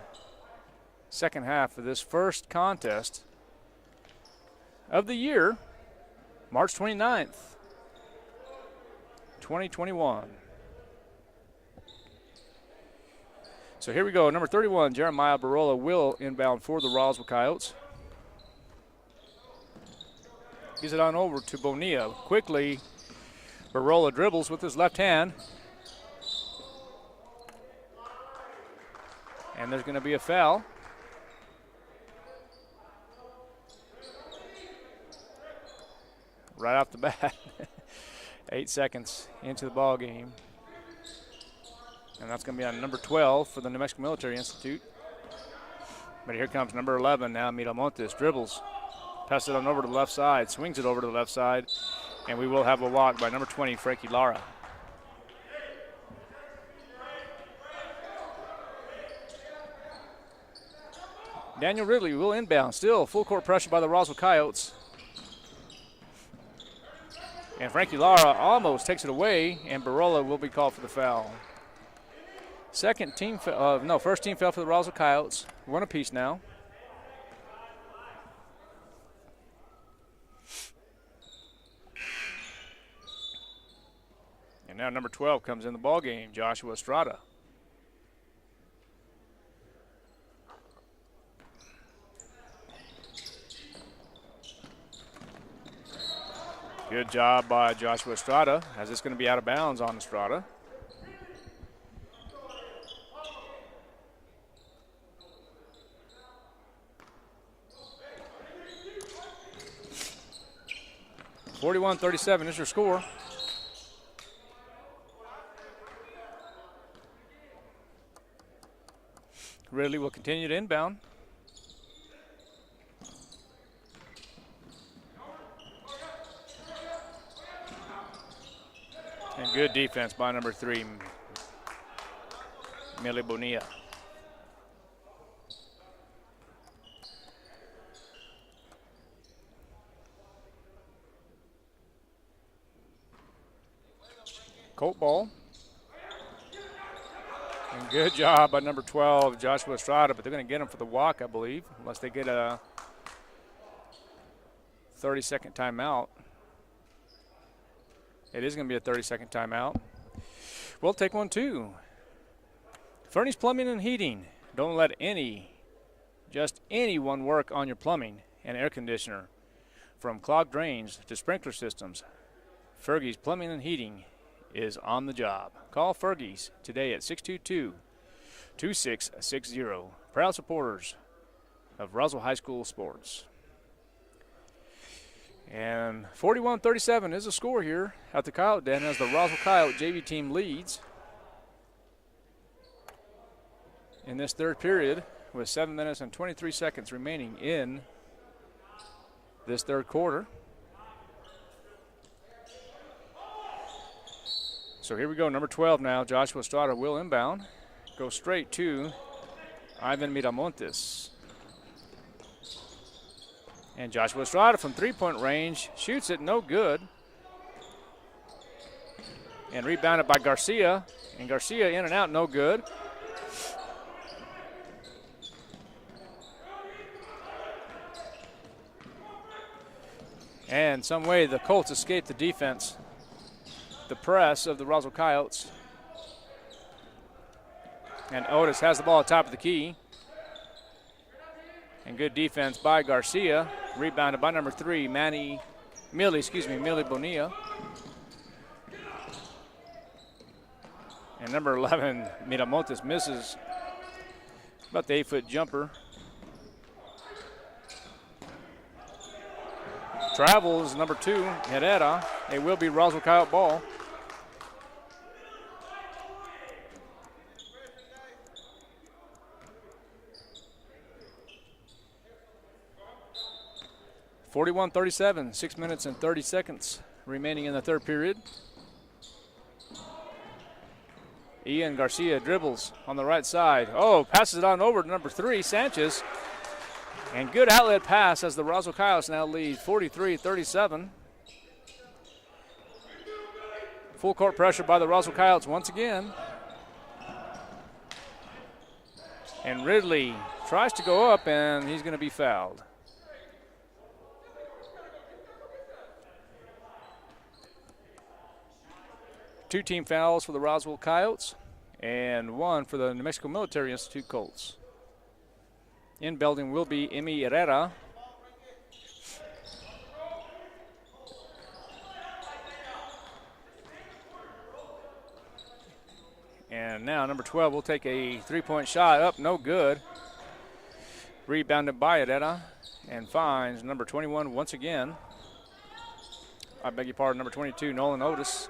second half of this first contest of the year, March 29th, 2021. So here we go. Number 31, Jeremiah Barola, will inbound for the Roswell Coyotes. Gives it on over to Bonilla. Quickly, Barola dribbles with his left hand. And there's going to be a foul. Right off the bat. 8 seconds into the ball game. And that's going to be on number 12 for the New Mexico Military Institute. But here comes number 11 now, Miramontes. Dribbles. Passes it on over to the left side. Swings it over to the left side. And we will have a walk by number 20, Frankie Lara. Daniel Ridley will inbound. Still full court pressure by the Roswell Coyotes. And Frankie Lara almost takes it away, and Barola will be called for the foul. First team foul for the Roswell Coyotes. One apiece now. And now number 12 comes in the ball game, Joshua Estrada. Good job by Joshua Estrada, as it's going to be out of bounds on Estrada. (41-37) is your score. Ridley will continue to inbound. And good defense by number 3, Mili Bonilla. Colt ball. Good job by number 12, Joshua Estrada, but they're going to get him for the walk, I believe, unless they get a 30-second timeout. It is going to be a 30-second timeout. We'll take one, too. Furnace Plumbing and Heating. Don't let just anyone work on your plumbing and air conditioner. From clogged drains to sprinkler systems, Fergie's Plumbing and Heating is on the job. Call Fergie's today at 622-2660. Proud supporters of Roswell High School sports. And 41-37 is the score here at the Coyote Den as the Roswell Coyote JV team leads in this third period with 7 minutes and 23 seconds remaining in this third quarter. So here we go, number 12 now, Joshua Estrada will inbound. Go straight to Ivan Miramontes. And Joshua Estrada from three-point range shoots it, no good. And rebounded by Garcia. And Garcia in and out, no good. And some way the Colts escaped the defense, the press of the Roswell Coyotes. And Otis has the ball at top of the key. And good defense by Garcia. Rebounded by number 3, Millie Bonilla. And number 11, Miramontes misses about the 8-foot jumper. Travels number 2, Herrera. It will be Roswell Coyote ball. (41-37), 6 minutes and 30 seconds remaining in the third period. Ian Garcia dribbles on the right side. Oh, passes it on over to number 3, Sanchez. And good outlet pass as the Roswell Coyotes now lead 43-37. Full court pressure by the Roswell Coyotes once again. And Ridley tries to go up, and he's going to be fouled. Two team fouls for the Roswell Coyotes and one for the New Mexico Military Institute Colts. In building will be Emi Herrera. And now number 12 will take a three-point shot up, no good. Rebounded by Herrera and finds number 21 once again. I beg your pardon, number 22, Nolan Otis.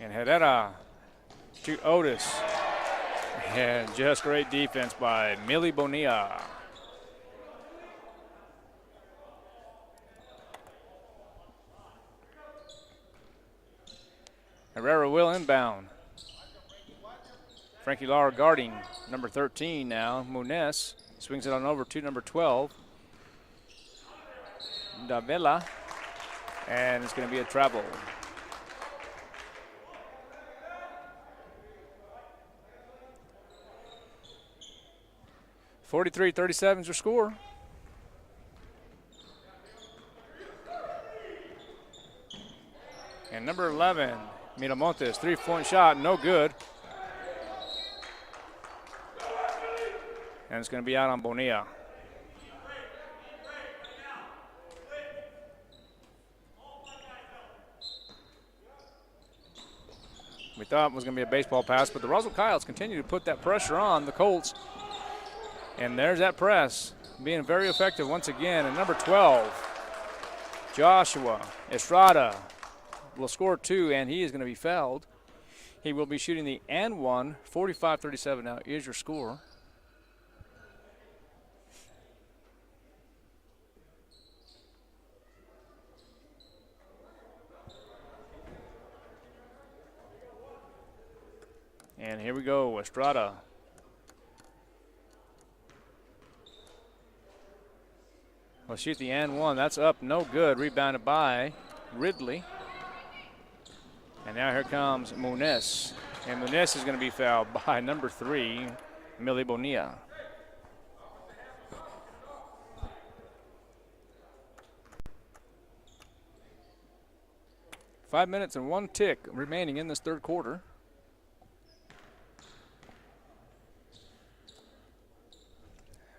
And Herrera to Otis. And just great defense by Millie Bonilla. Herrera will inbound. Frankie Lara guarding number 13 now. Munez swings it on over to number 12. Davila. And it's going to be a travel. 43-37 is your score. And number 11, Miramontes, three-point shot, no good. And it's going to be out on Bonilla. We thought it was going to be a baseball pass, but the Roswell Coyotes continue to put that pressure on the Colts. And there's that press being very effective once again. And number 12, Joshua Estrada will score 2, and he is going to be fouled. He will be shooting the and one. 45-37 now is your score. And here we go, Estrada. will shoot the and one. That's up, no good. Rebounded by Ridley. And now here comes Muniz. And Muniz is going to be fouled by number 3, Millie Bonilla. Five minutes and 1 tick remaining in this third quarter.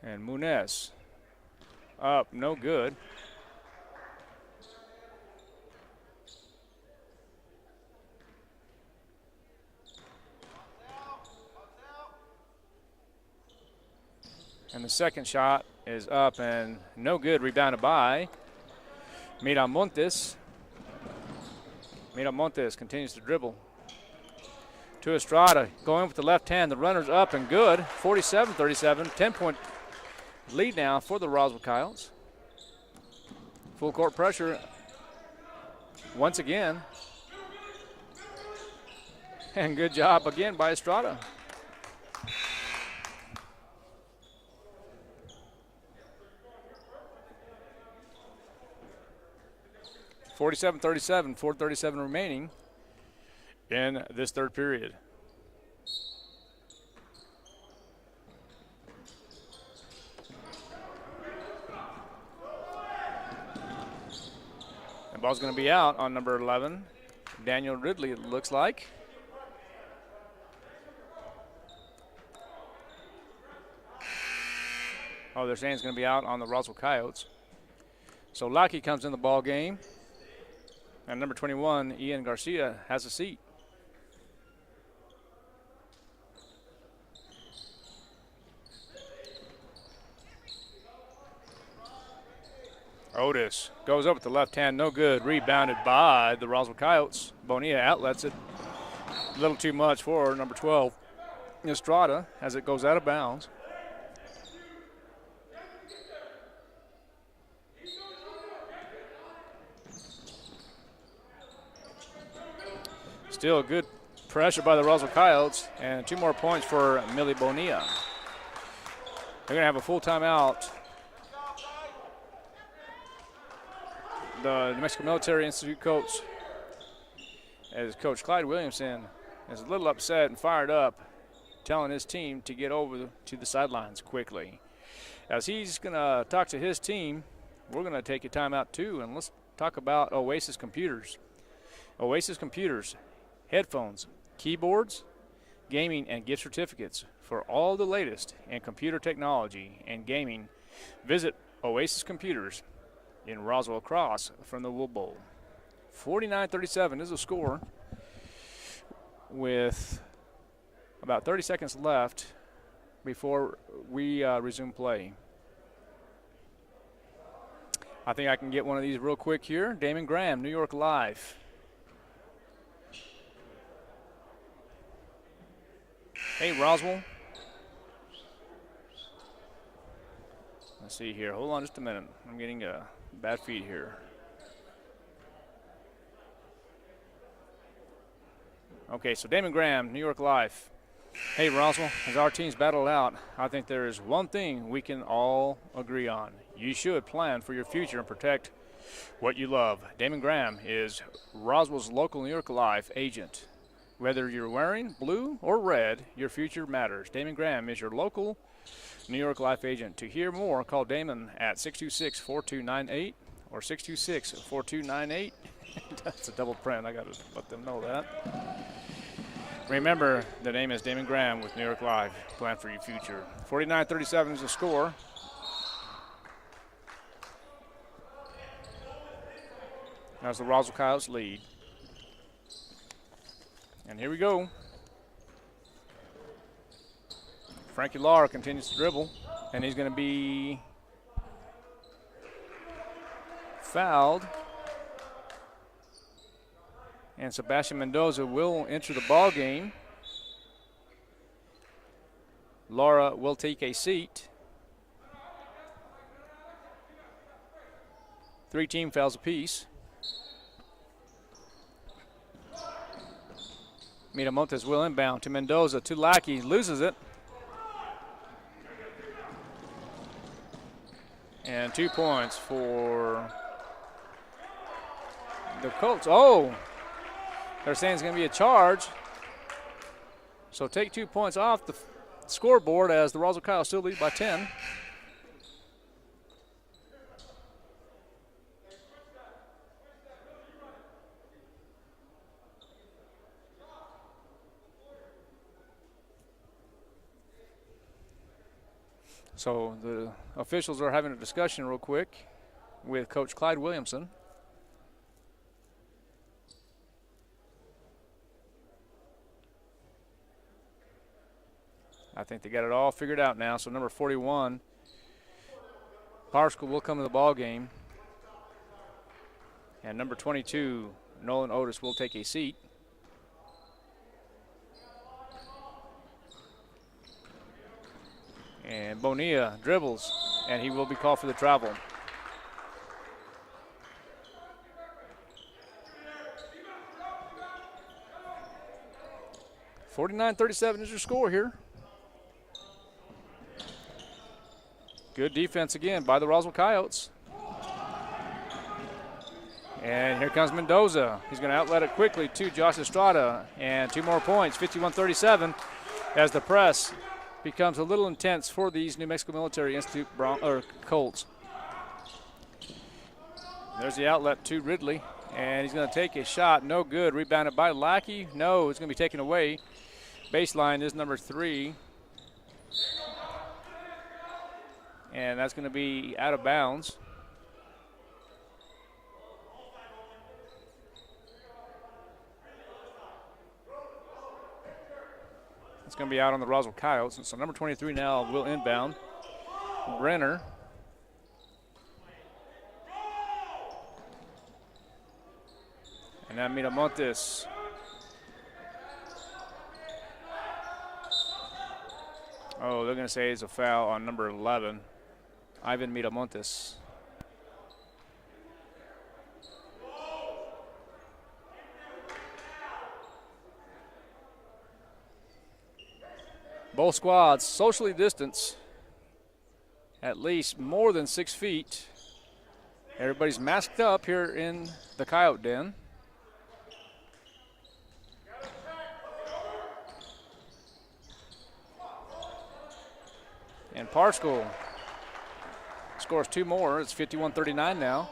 And Muniz up, no good. And the second shot is up and no good. Rebounded by Miramontes. Miramontes continues to dribble. To Estrada, going with the left hand. The runner's up and good. 47-37, 10-point lead now for the Roswell Coyotes. Full court pressure once again. And good job again by Estrada. (47-37), 4:37 remaining in this third period. The ball's going to be out on number 11, Daniel Ridley, it looks like. Oh, they're saying it's going to be out on the Roswell Coyotes. So Lackey comes in the ball game. And number 21, Ian Garcia, has a seat. Otis goes up with the left hand, no good. Rebounded by the Roswell Coyotes. Bonilla outlets it. A little too much for number 12, Estrada, as it goes out of bounds. Still good pressure by the Roswell Coyotes, and 2 more points for Millie Bonilla. They're going to have a full timeout. The New Mexico Military Institute coach, as Coach Clyde Williamson, is a little upset and fired up, telling his team to get over to the sidelines quickly. As he's going to talk to his team, we're going to take a timeout too, and let's talk about Oasis Computers. Oasis Computers. Headphones, keyboards, gaming, and gift certificates for all the latest in computer technology and gaming. Visit Oasis Computers in Roswell across from the Wool Bowl. 49-37 is the score with about 30 seconds left before we resume play. I think I can get one of these real quick here. Damon Graham, New York Live. Hey, Roswell. Let's see here. Hold on just a minute. I'm getting a bad feed here. Okay, so Damon Graham, New York Life. Hey, Roswell, as our teams battle out, I think there is one thing we can all agree on. You should plan for your future and protect what you love. Damon Graham is Roswell's local New York Life agent. Whether you're wearing blue or red, your future matters. Damon Graham is your local New York Life agent. To hear more, call Damon at 626-4298 or 626-4298. That's a double print. I got to let them know that. Remember, the name is Damon Graham with New York Live. Plan for your future. 49-37 is the score. That's the Roswell Coyotes lead. And here we go. Frankie Lara continues to dribble, and he's going to be fouled. And Sebastian Mendoza will enter the ball game. Lara will take a seat. 3 team fouls apiece. Miramontes will inbound to Mendoza, to Lackey, loses it. And 2 points for the Colts. Oh, they're saying it's going to be a charge. So take 2 points off the scoreboard as the Roswell Coyotes still lead by 10. So the officials are having a discussion real quick with Coach Clyde Williamson. I think they got it all figured out now. So number 41, Parskel will come to the ball game. And number 22, Nolan Otis will take a seat. And Bonilla dribbles, and he will be called for the travel. (49-37) is your score here. Good defense again by the Roswell Coyotes. And here comes Mendoza. He's going to outlet it quickly to Josh Estrada. And 2 more points, 51-37, as the press becomes a little intense for these New Mexico Military Institute Colts. There's the outlet to Ridley, and he's going to take a shot. No good. Rebounded by Lackey. No, it's going to be taken away. Baseline is number 3. And that's going to be out of bounds. It's going to be out on the Roswell Coyotes. And so number 23 now will inbound. Brenner. And now Miramontes. Oh, they're going to say it's a foul on number 11, Ivan Miramontes. Both squads socially distanced at least more than 6 feet. Everybody's masked up here in the Coyote Den. And Parskel scores 2 more. It's 51-39 now.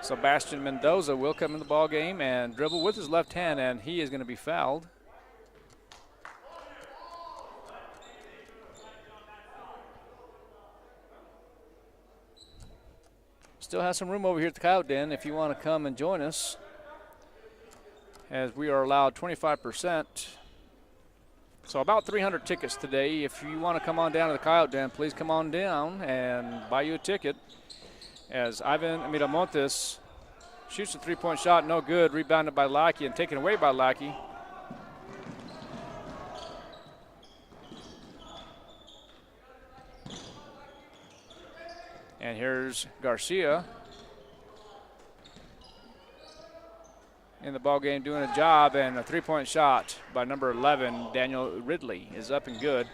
Sebastian Mendoza will come in the ball game and dribble with his left hand, and he is going to be fouled. Still has some room over here at the Coyote Den if you want to come and join us, as we are allowed 25%. So about 300 tickets today. If you want to come on down to the Coyote Den, please come on down and buy you a ticket, as Ivan Miramontes shoots a 3-point shot, no good, rebounded by Lackey and taken away by Lackey. And here's Garcia in the ball game doing a job, and a 3-point shot by number 11, Daniel Ridley, is up and good.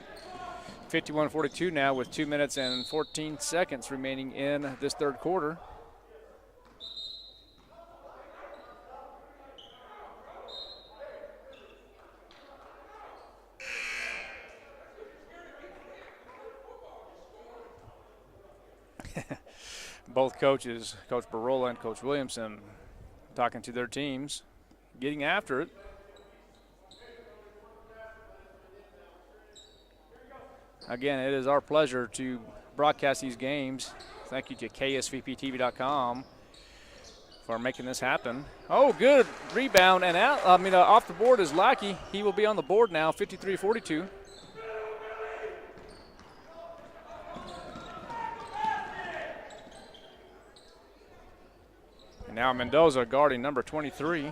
51-42 now with 2 minutes and 14 seconds remaining in this third quarter. Both coaches, Coach Barola and Coach Williamson, talking to their teams, getting after it. Again, it is our pleasure to broadcast these games. Thank you to KSVPTV.com for making this happen. Oh, good rebound, and out. Off the board is Lackey. He will be on the board now, 53-42. Now Mendoza guarding number 23,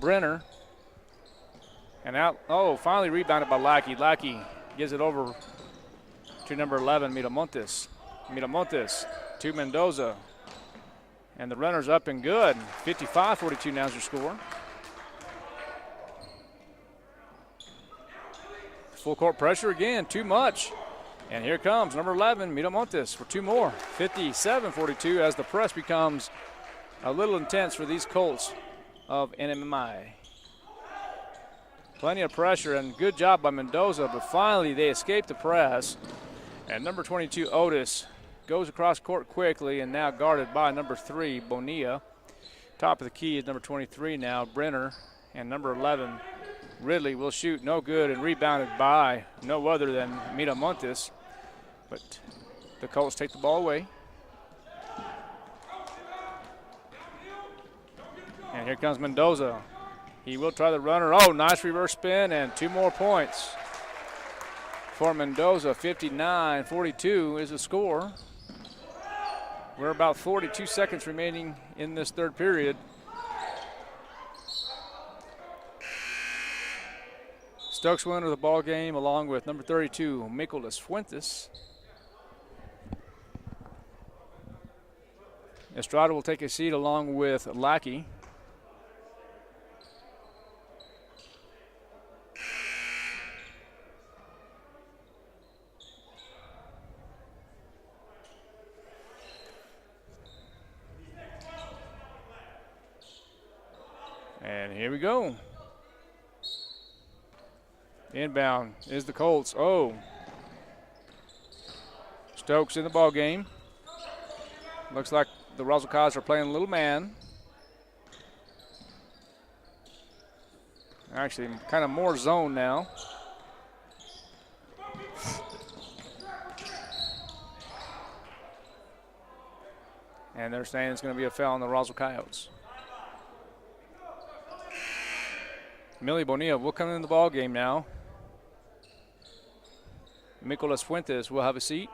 Brenner. And out, finally rebounded by Lackey. Lackey gives it over to number 11, Miramontes. Miramontes to Mendoza. And the runner's up and good. 55-42 now is your score. Full court pressure again, too much. And here comes number 11, Miramontes, for 2 more. 57-42 as the press becomes a little intense for these Colts of NMMI. Plenty of pressure and good job by Mendoza, but finally they escape the press. And number 22, Otis, goes across court quickly and now guarded by number 3, Bonilla. Top of the key is number 23 now, Brenner. And number 11, Ridley, will shoot no good and rebounded by no other than Miramontes. But the Colts take the ball away. And here comes Mendoza. He will try the runner. Oh, nice reverse spin and 2 more points for Mendoza. 59-42 is the score. We're about 42 seconds remaining in this third period. Stokes will enter the ball game along with number 32, Nicolas Fuentes. Estrada will take a seat along with Lackey. And here we go. Inbound is the Colts. Oh. Stokes in the ball game. Looks like the Roswell Coyotes are playing a little man. Actually, kind of more zone now. And they're saying it's going to be a foul on the Roswell Coyotes. Millie Bonilla will come in the ball game now. Nicolas Fuentes will have a seat.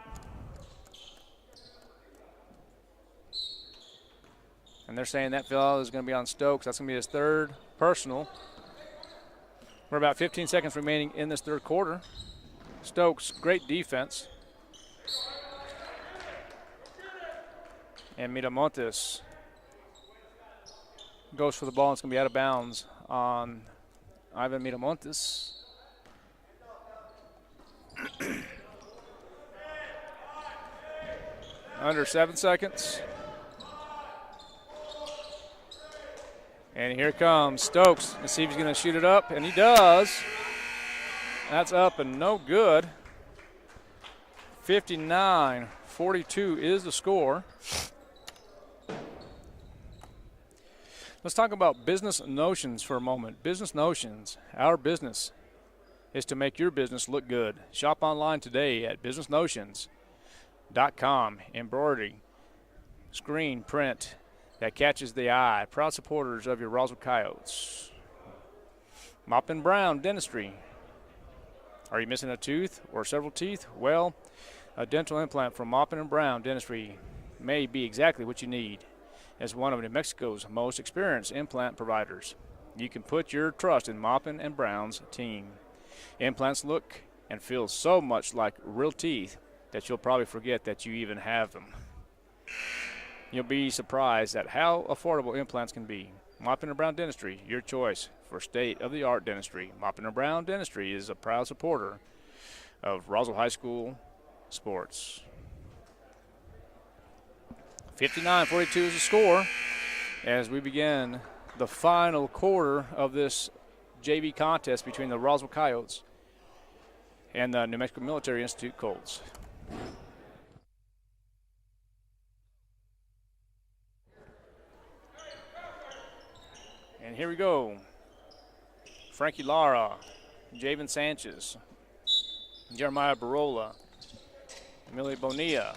And they're saying that foul is going to be on Stokes. That's going to be his third personal. We're about 15 seconds remaining in this third quarter. Stokes, great defense. And Miramontes goes for the ball. It's going to be out of bounds on Ivan Miramontes. Under 7 seconds. And here comes Stokes. Let's see if he's going to shoot it up, and he does. That's up and no good. 59-42 is the score. Let's talk about business notions for a moment. Business notions. Our business is to make your business look good. Shop online today at businessnotions.com. Embroidery, screen print that catches the eye. Proud supporters of your Roswell Coyotes. Mop and Brown Dentistry. Are you missing a tooth or several teeth? Well, a dental implant from Mop and Brown Dentistry may be exactly what you need. As one of New Mexico's most experienced implant providers, you can put your trust in Maupin and Brown's team. Implants look and feel so much like real teeth that you'll probably forget that you even have them. You'll be surprised at how affordable implants can be. Maupin and Brown Dentistry, your choice for state-of-the-art dentistry. Maupin and Brown Dentistry is a proud supporter of Roswell High School sports. 59-42 is the score as we begin the final quarter of this JV contest between the Roswell Coyotes and the New Mexico Military Institute Colts. And here we go. Frankie Lara, Javen Sanchez, Jeremiah Barola, Millie Bonilla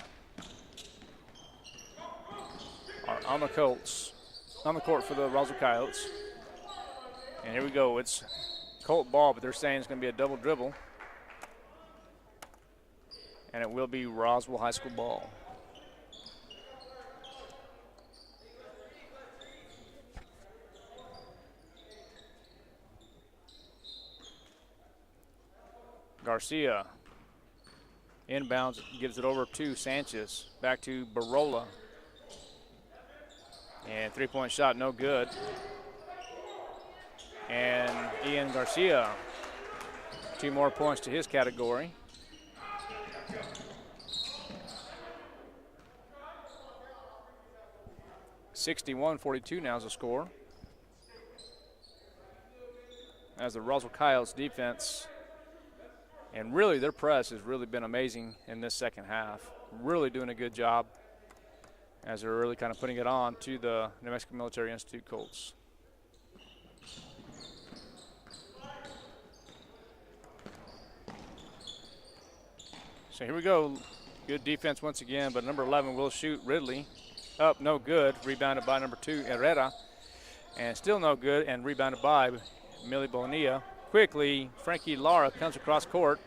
are on the Colts, on the court for the Roswell Coyotes. And here we go. It's Colt ball, but they're saying it's going to be a double dribble. And it will be Roswell High School ball. Garcia inbounds, gives it over to Sanchez. Back to Barola. And three-point shot, no good. And Ian Garcia, 2 more points to his category. 61-42 now is the score. As the Roswell Coyotes defense, and really their press has really been amazing in this second half. Really doing a good job as they're really kind of putting it on to the New Mexico Military Institute Colts. So here we go. Good defense once again, but number 11 will shoot. Ridley up, no good. Rebounded by number 2, Herrera. And still no good, and rebounded by Millie Bonilla. Quickly, Frankie Lara comes across court.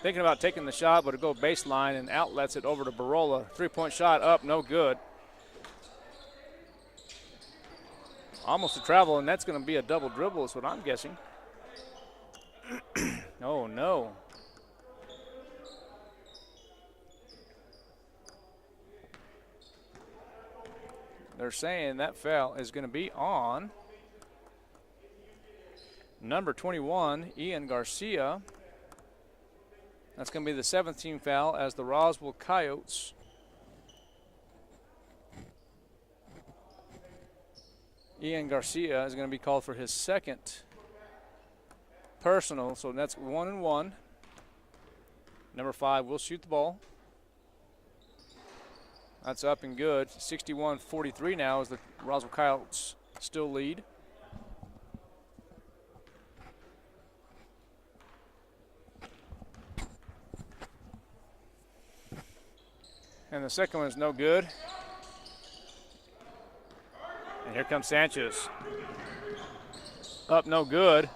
Thinking about taking the shot, but it'll go baseline and outlets it over to Barola. Three-point shot up, no good. Almost a travel, and that's going to be a double dribble is what I'm guessing. Oh, no. They're saying that foul is going to be on number 21, Ian Garcia. That's going to be the 7th team foul as the Roswell Coyotes Ian Garcia is going to be called for his 2nd personal, so that's 1 and 1. Number 5 will shoot the ball. That's up and good. 61-43 now as the Roswell Coyotes still lead. And the second one is no good. And here comes Sanchez. Up, no good.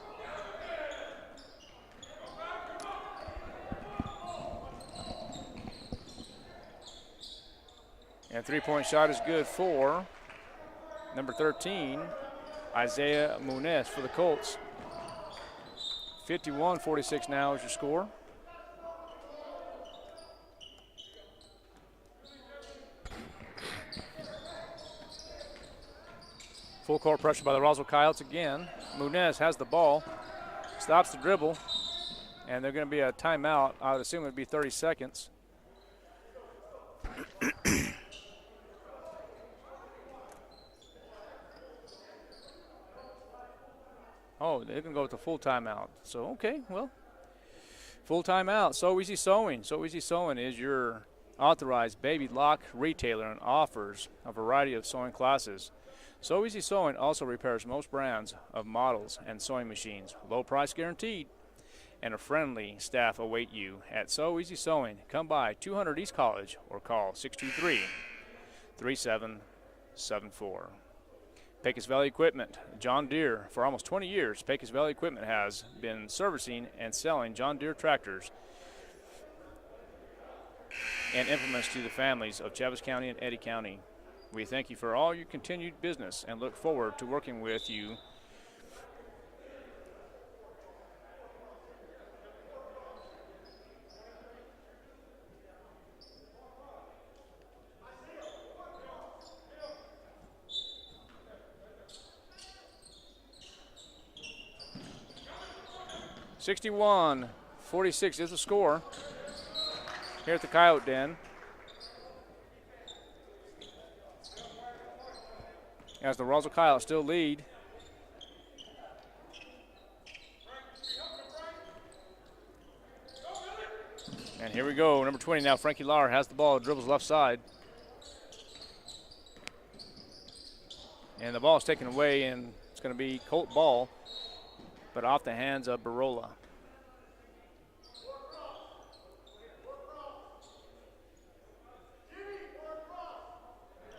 And three-point shot is good for number 13, Isaiah Muniz for the Colts. 51-46 now is your score. Full court pressure by the Roswell Coyotes again. Muniz has the ball, stops the dribble, and they're going to be a timeout. I would assume it would be 30 seconds. Oh, they can go with the full timeout. So, okay, well, full timeout. So Easy Sewing. So Easy Sewing is your authorized baby lock retailer and offers a variety of sewing classes. So Easy Sewing also repairs most brands of models and sewing machines. Low price guaranteed, and a friendly staff await you at So Easy Sewing. Come by 200 East College or call 623-3774. Pecos Valley Equipment, John Deere. For almost 20 years, Pecos Valley Equipment has been servicing and selling John Deere tractors and implements to the families of Chaves County and Eddy County. We thank you for all your continued business and look forward to working with you. (61-46) is the score here at the Coyote Den. As the Roswell Coyotes still lead. And here we go, number 20 now, Frankie Lauer has the ball, dribbles left side. And the ball is taken away, and it's going to be Colt ball, but off the hands of Barola.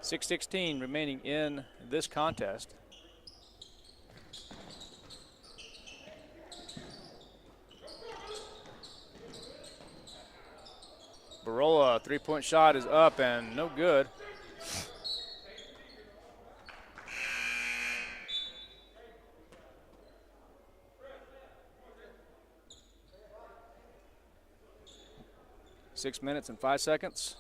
.616 remaining in this contest. Barola, three-point shot is up and no good. Six minutes and 5 seconds.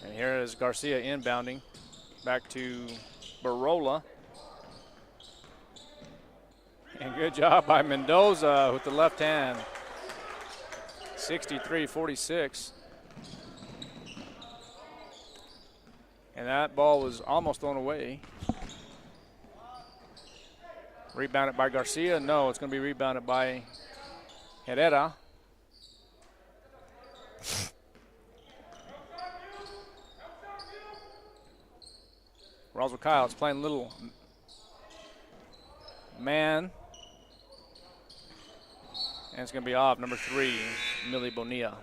And here is Garcia inbounding back to Barola. And good job by Mendoza with the left hand. 63-46. And that ball was almost thrown away. Rebounded by Garcia. No, it's going to be rebounded by Herrera. Roswell Coyotes playing little man. And it's going to be off, number 3, Millie Bonilla.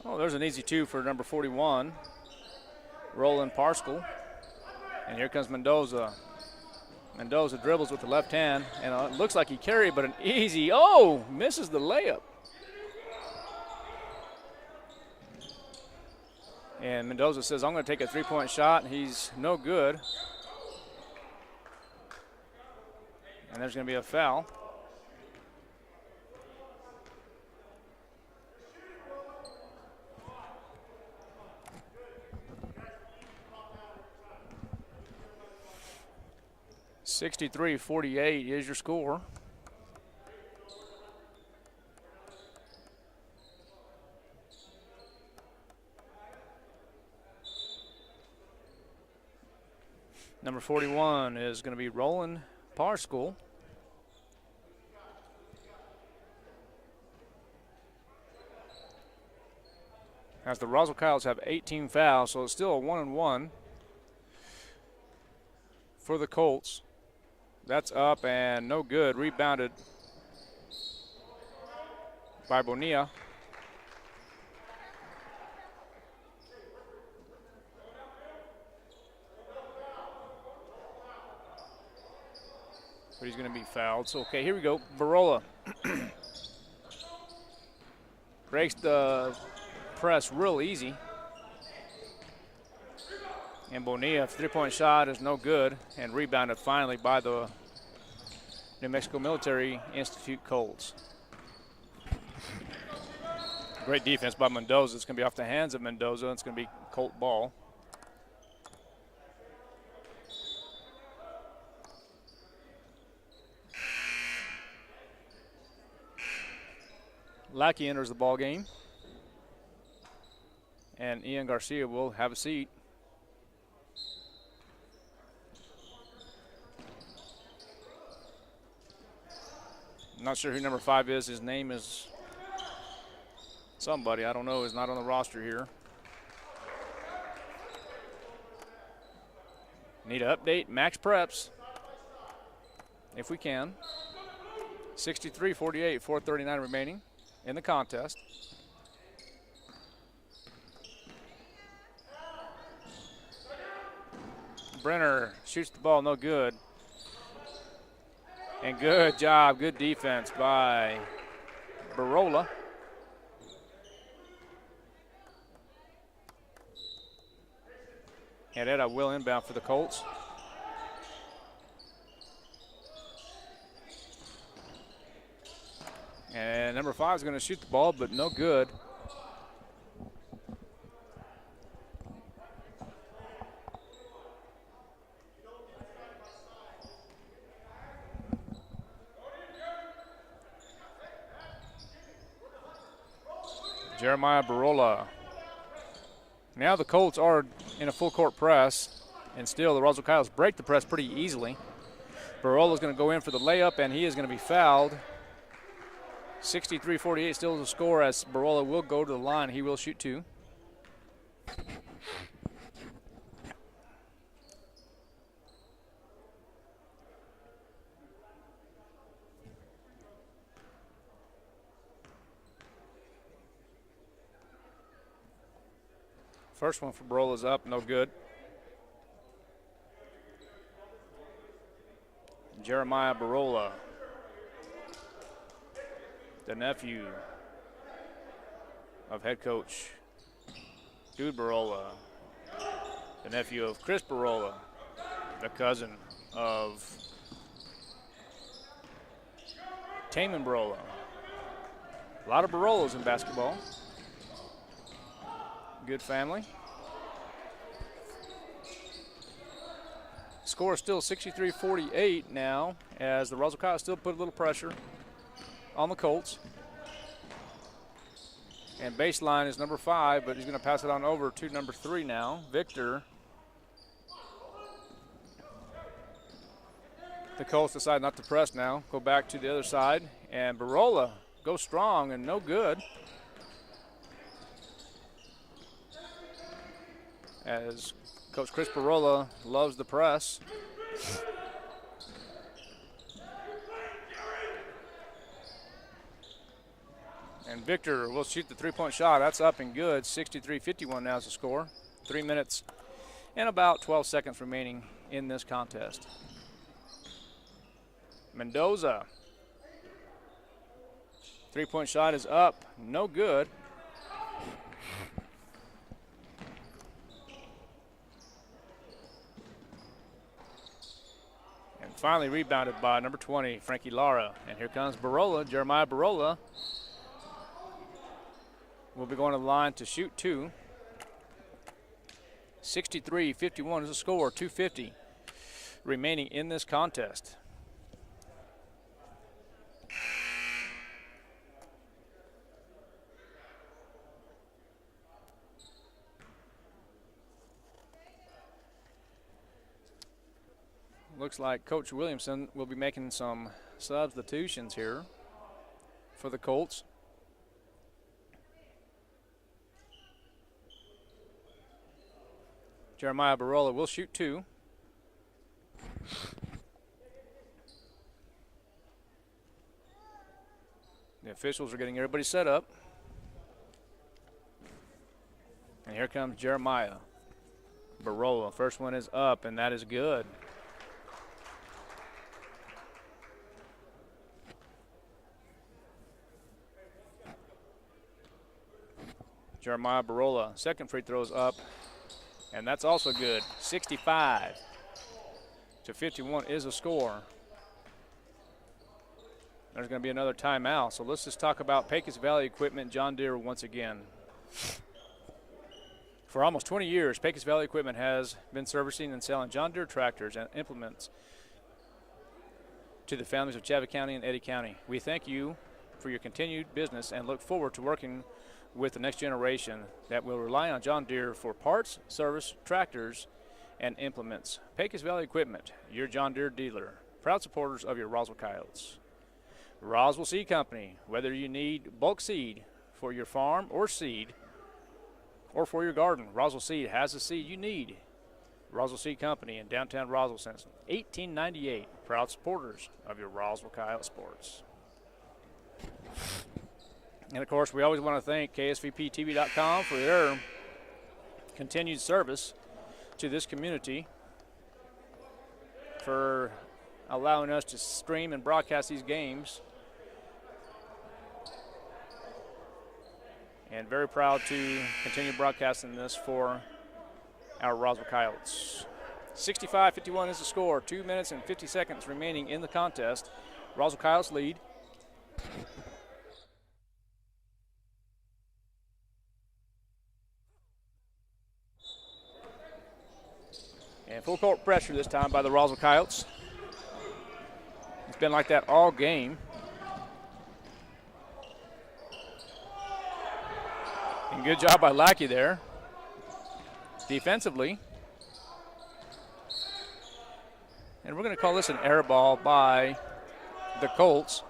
Oh, there's an easy 2 for number 41, Roland Parskel. And here comes Mendoza. Mendoza dribbles with the left hand, and it looks like he carried, but an easy, misses the layup. And Mendoza says, I'm going to take a 3-point shot. He's no good. And there's going to be a foul. (63-48) is your score. Number 41 is going to be Roland Parskel. As the Roswell Coyotes have 18 fouls, so it's still a 1-1 for the Colts. That's up and no good. Rebounded by Bonilla. But he's going to be fouled. So, okay, here we go. Barola breaks the press real easy. And Bonilla, 3-point shot is no good, and rebounded finally by the New Mexico Military Institute Colts. Great defense by Mendoza. It's going to be off the hands of Mendoza. It's going to be Colt ball. Lackey enters the ball game, and Ian Garcia will have a seat. Not sure who number 5 is. His name is somebody. I don't know. He's not on the roster here. Need to update Max Preps if we can. 63-48, 4:39 remaining in the contest. Brenner shoots the ball, no good. And good job, good defense by Barola. And Herrera will inbound for the Colts. And number 5 is going to shoot the ball, but no good. Jeremiah Barola. Now the Colts are in a full court press, and still the Roswell Coyotes break the press pretty easily. Barola's going to go in for the layup, and he is going to be fouled. 63-48 still the score, as Barola will go to the line. He will shoot 2. First one for Barola's up, no good. Jeremiah Barola, the nephew of head coach Dude Barola, the nephew of Chris Barola, the cousin of Taman Barola. A lot of Barolas in basketball. Good family. Score is still 63-48 now, as the Roswell Coyotes still put a little pressure on the Colts. And baseline is number 5, but he's going to pass it on over to number 3 now, Victor. The Colts decide not to press now, go back to the other side, and Barola goes strong and no good. As Coach Chris Barola loves the press. And Victor will shoot the three-point shot. That's up and good. 63-51 now is the score. 3 minutes and about 12 seconds remaining in this contest. Mendoza. Three-point shot is up. No good. And finally rebounded by number 20, Frankie Lara. And here comes Barola, Jeremiah Barola. Will be going to the line to shoot 2. 63-51 is the score. 2:50 remaining in this contest. Looks like Coach Williamson will be making some substitutions here for the Colts. Jeremiah Barola will shoot 2. The officials are getting everybody set up. And here comes Jeremiah Barola. First one is up, and that is good. Jeremiah Barola, second free throw is up, and that's also good. 65-51 is the score. There's going to be another timeout, so let's just talk about Pecos Valley Equipment John Deere once again. For almost 20 years, Pecos Valley Equipment has been servicing and selling John Deere tractors and implements to the families of Chaffee County and Eddy County. We thank you for your continued business and look forward to working with the next generation that will rely on John Deere for parts, service, tractors, and implements. Pecos Valley Equipment, your John Deere dealer. Proud supporters of your Roswell Coyotes. Roswell Seed Company, whether you need bulk seed for your farm or seed or for your garden, Roswell Seed has the seed you need. Roswell Seed Company in downtown Roswell since 1898. Proud supporters of your Roswell Coyote sports. And, of course, we always want to thank KSVPTV.com for their continued service to this community, for allowing us to stream and broadcast these games. And very proud to continue broadcasting this for our Roswell Coyotes. 65-51 is the score. 2 minutes and 50 seconds remaining in the contest. Roswell Coyotes lead. And full court pressure this time by the Roswell Coyotes. It's been like that all game. And good job by Lackey there. Defensively. And we're going to call this an air ball by the Colts.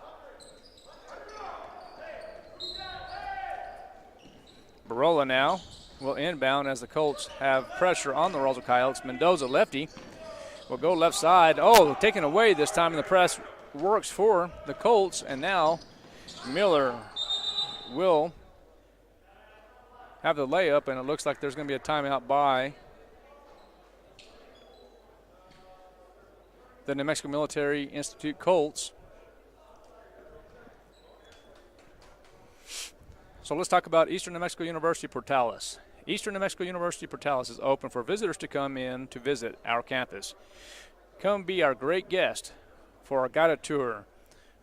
Barola now will inbound as the Colts have pressure on the Roswell Coyotes. Mendoza, lefty, will go left side. Oh, taken away this time in the press. Works for the Colts, and now Miller will have the layup, and it looks like there's going to be a timeout by the New Mexico Military Institute Colts. So let's talk about Eastern New Mexico University Portales. Eastern New Mexico University Portales is open for visitors to come in to visit our campus. Come be our great guest for our guided tour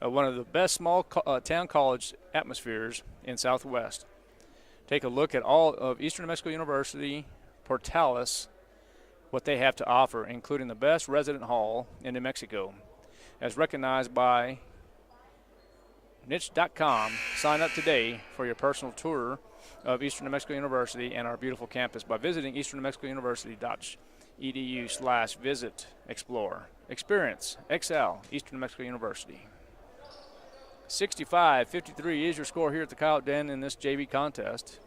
one of the best small town college atmospheres in Southwest. Take a look at all of Eastern New Mexico University, Portales, what they have to offer, including the best resident hall in New Mexico. As recognized by niche.com, sign up today for your personal tour of Eastern New Mexico University and our beautiful campus by visiting easternnewmexicouniversity.edu/visit, explore, experience, excel, Eastern New Mexico University. 65-53 is your score here at the Coyote Den in this JV contest.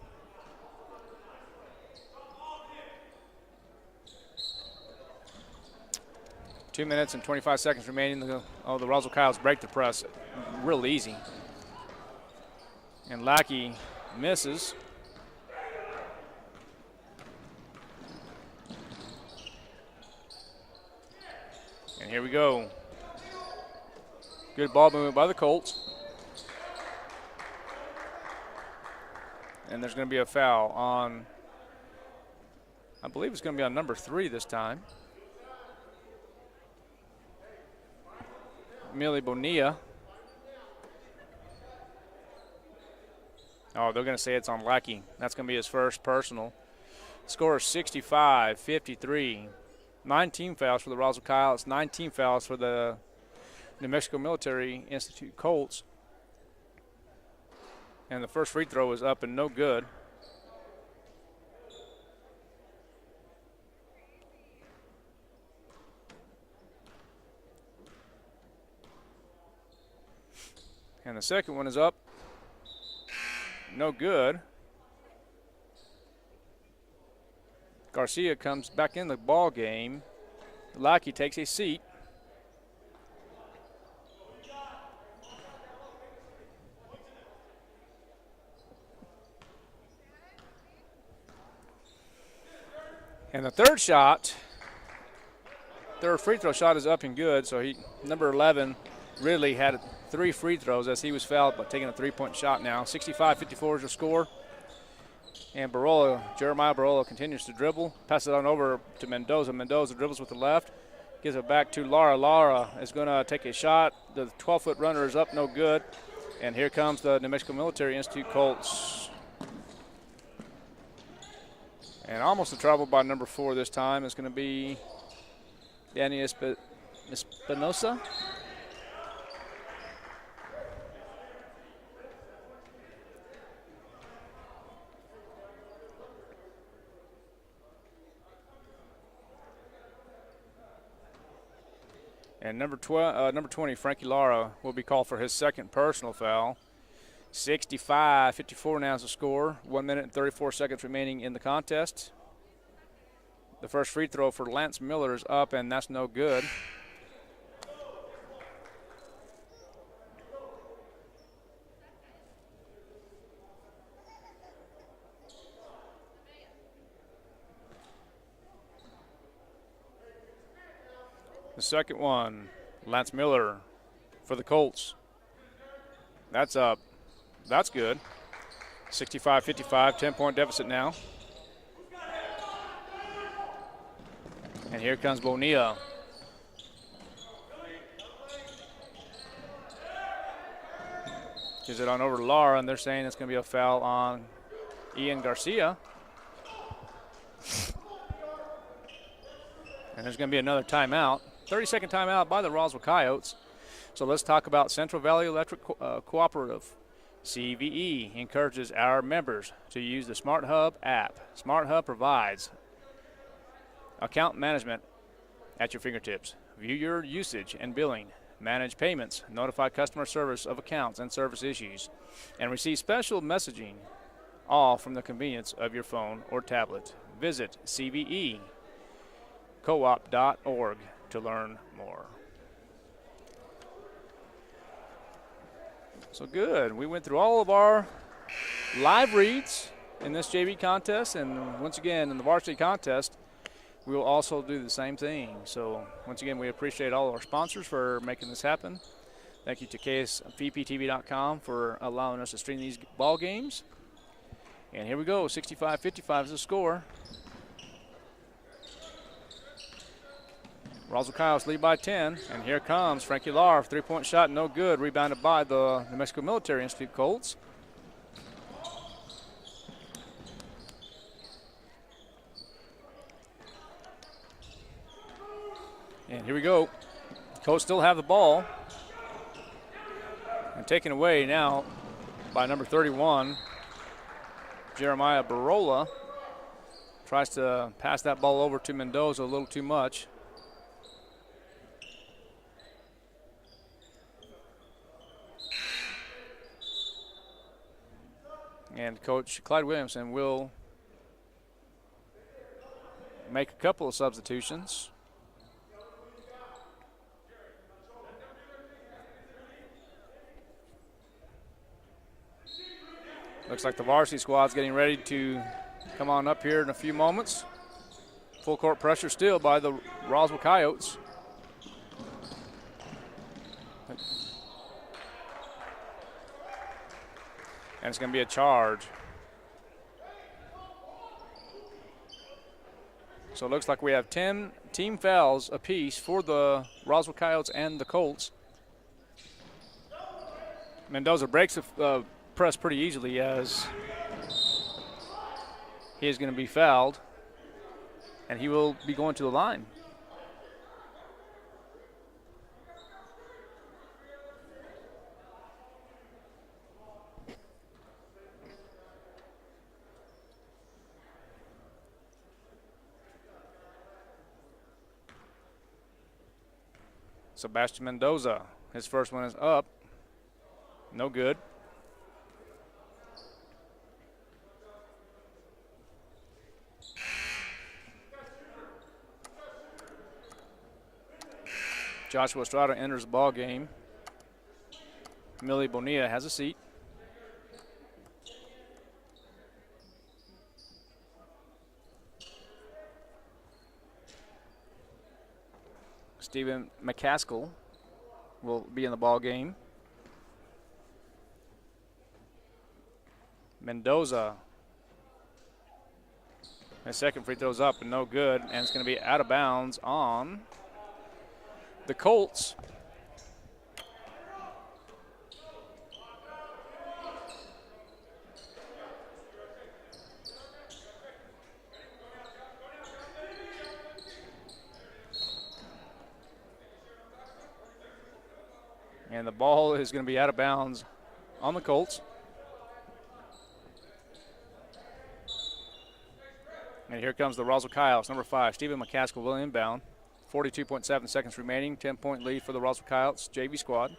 Two minutes and 25 seconds remaining. The Roswell Coyotes break the press real easy. And Lackey misses. And here we go. Good ball movement by the Colts. And there's going to be a foul on, I believe it's going to be on number 3 this time. Millie Bonilla. Oh, they're going to say it's on Lackey. That's going to be his first personal. Score is 65-53. 19 fouls for the Roswell Coyotes, 19 fouls for the New Mexico Military Institute Colts. And the first free throw is up and no good. And the second one is up. No good. Garcia comes back in the ball game. Lackey takes a seat. And the third free throw shot is up and good. So number 11 really had 3 free throws as he was fouled, but taking a 3-point shot now. 65-54 is your score. And Jeremiah Barola continues to dribble. Passes it on over to Mendoza. Mendoza dribbles with the left. Gives it back to Lara. Lara is going to take a shot. The 12-foot runner is up, no good. And here comes the New Mexico Military Institute Colts. And almost in trouble by number 4 this time. It's going to be Danny Espinosa. And number 20, Frankie Lara, will be called for his second personal foul. 65-54 now is the score. 1 minute and 34 seconds remaining in the contest. The first free throw for Lance Miller is up, and that's no good. The second one, Lance Miller for the Colts. That's up. That's good. 65-55, 10-point deficit now. And here comes Bonilla. Gives it on over to Lara, and they're saying it's going to be a foul on Ian Garcia. And there's going to be another timeout. 30-second timeout by the Roswell Coyotes. So let's talk about Central Valley Electric Cooperative. CVE encourages our members to use the Smart Hub app. Smart Hub provides account management at your fingertips. View your usage and billing, manage payments, notify customer service of accounts and service issues, and receive special messaging, all from the convenience of your phone or tablet. Visit cvecoop.org to learn more. So good. We went through all of our live reads in this JV contest, and once again in the varsity contest, we will also do the same thing. So once again, we appreciate all of our sponsors for making this happen. Thank you to KSVPTV.com for allowing us to stream these ball games. And here we go. 65-55 is the score. Roswell Coyotes lead by 10, and here comes Frankie Lar. Three-point shot, no good. Rebounded by the New Mexico Military Institute Colts. And here we go. Colts still have the ball. And taken away now by number 31, Jeremiah Barola. Tries to pass that ball over to Mendoza a little too much. And Coach Clyde Williamson will make a couple of substitutions. Looks like the varsity squad's getting ready to come on up here in a few moments. Full court pressure still by the Roswell Coyotes. And it's going to be a charge. So it looks like we have 10 team fouls apiece for the Roswell Coyotes and the Colts. Mendoza breaks the press pretty easily as he is going to be fouled, and he will be going to the line. Sebastian Mendoza, his first one is up. No good. Joshua Estrada enters the ball game. Millie Bonilla has a seat. Stephen McCaskill will be in the ball game. Mendoza, his second free throw's up and no good, and it's going to be out of bounds on the Colts. And the ball is going to be out of bounds on the Colts. And here comes the Roswell Coyotes, number 5, Stephen McCaskill will inbound. 42.7 seconds remaining, 10-point lead for the Roswell Coyotes JV squad.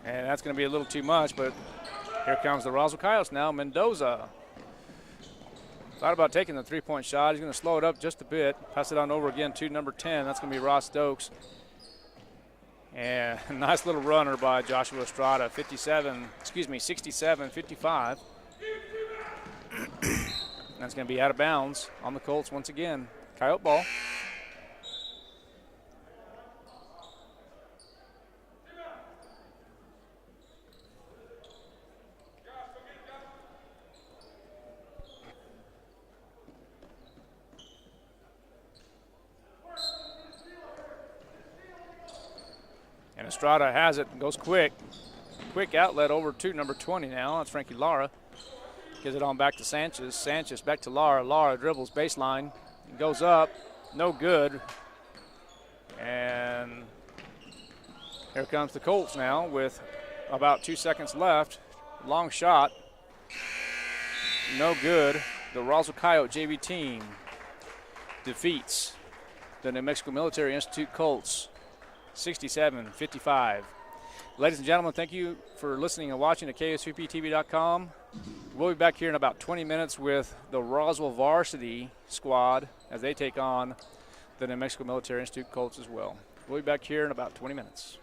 And that's going to be a little too much, but here comes the Roswell Coyotes now. Mendoza thought about taking the three-point shot. He's going to slow it up just a bit, pass it on over again to number 10. That's going to be Ross Stokes. And a nice little runner by Joshua Estrada, 67-55. That's going to be out of bounds on the Colts once again. Coyote ball. And Estrada has it and goes quick. Quick outlet over to number 20 now. That's Frankie Lara. Gives it on back to Sanchez. Sanchez back to Lara. Lara dribbles baseline. Goes up. No good. And here comes the Colts now with about 2 seconds left. Long shot. No good. The Roswell Coyote JV team defeats the New Mexico Military Institute Colts 67-55. Ladies and gentlemen, thank you for listening and watching at KSVPTV.com. We'll be back here in about 20 minutes with the Roswell varsity squad as they take on the New Mexico Military Institute Colts as well. We'll be back here in about 20 minutes.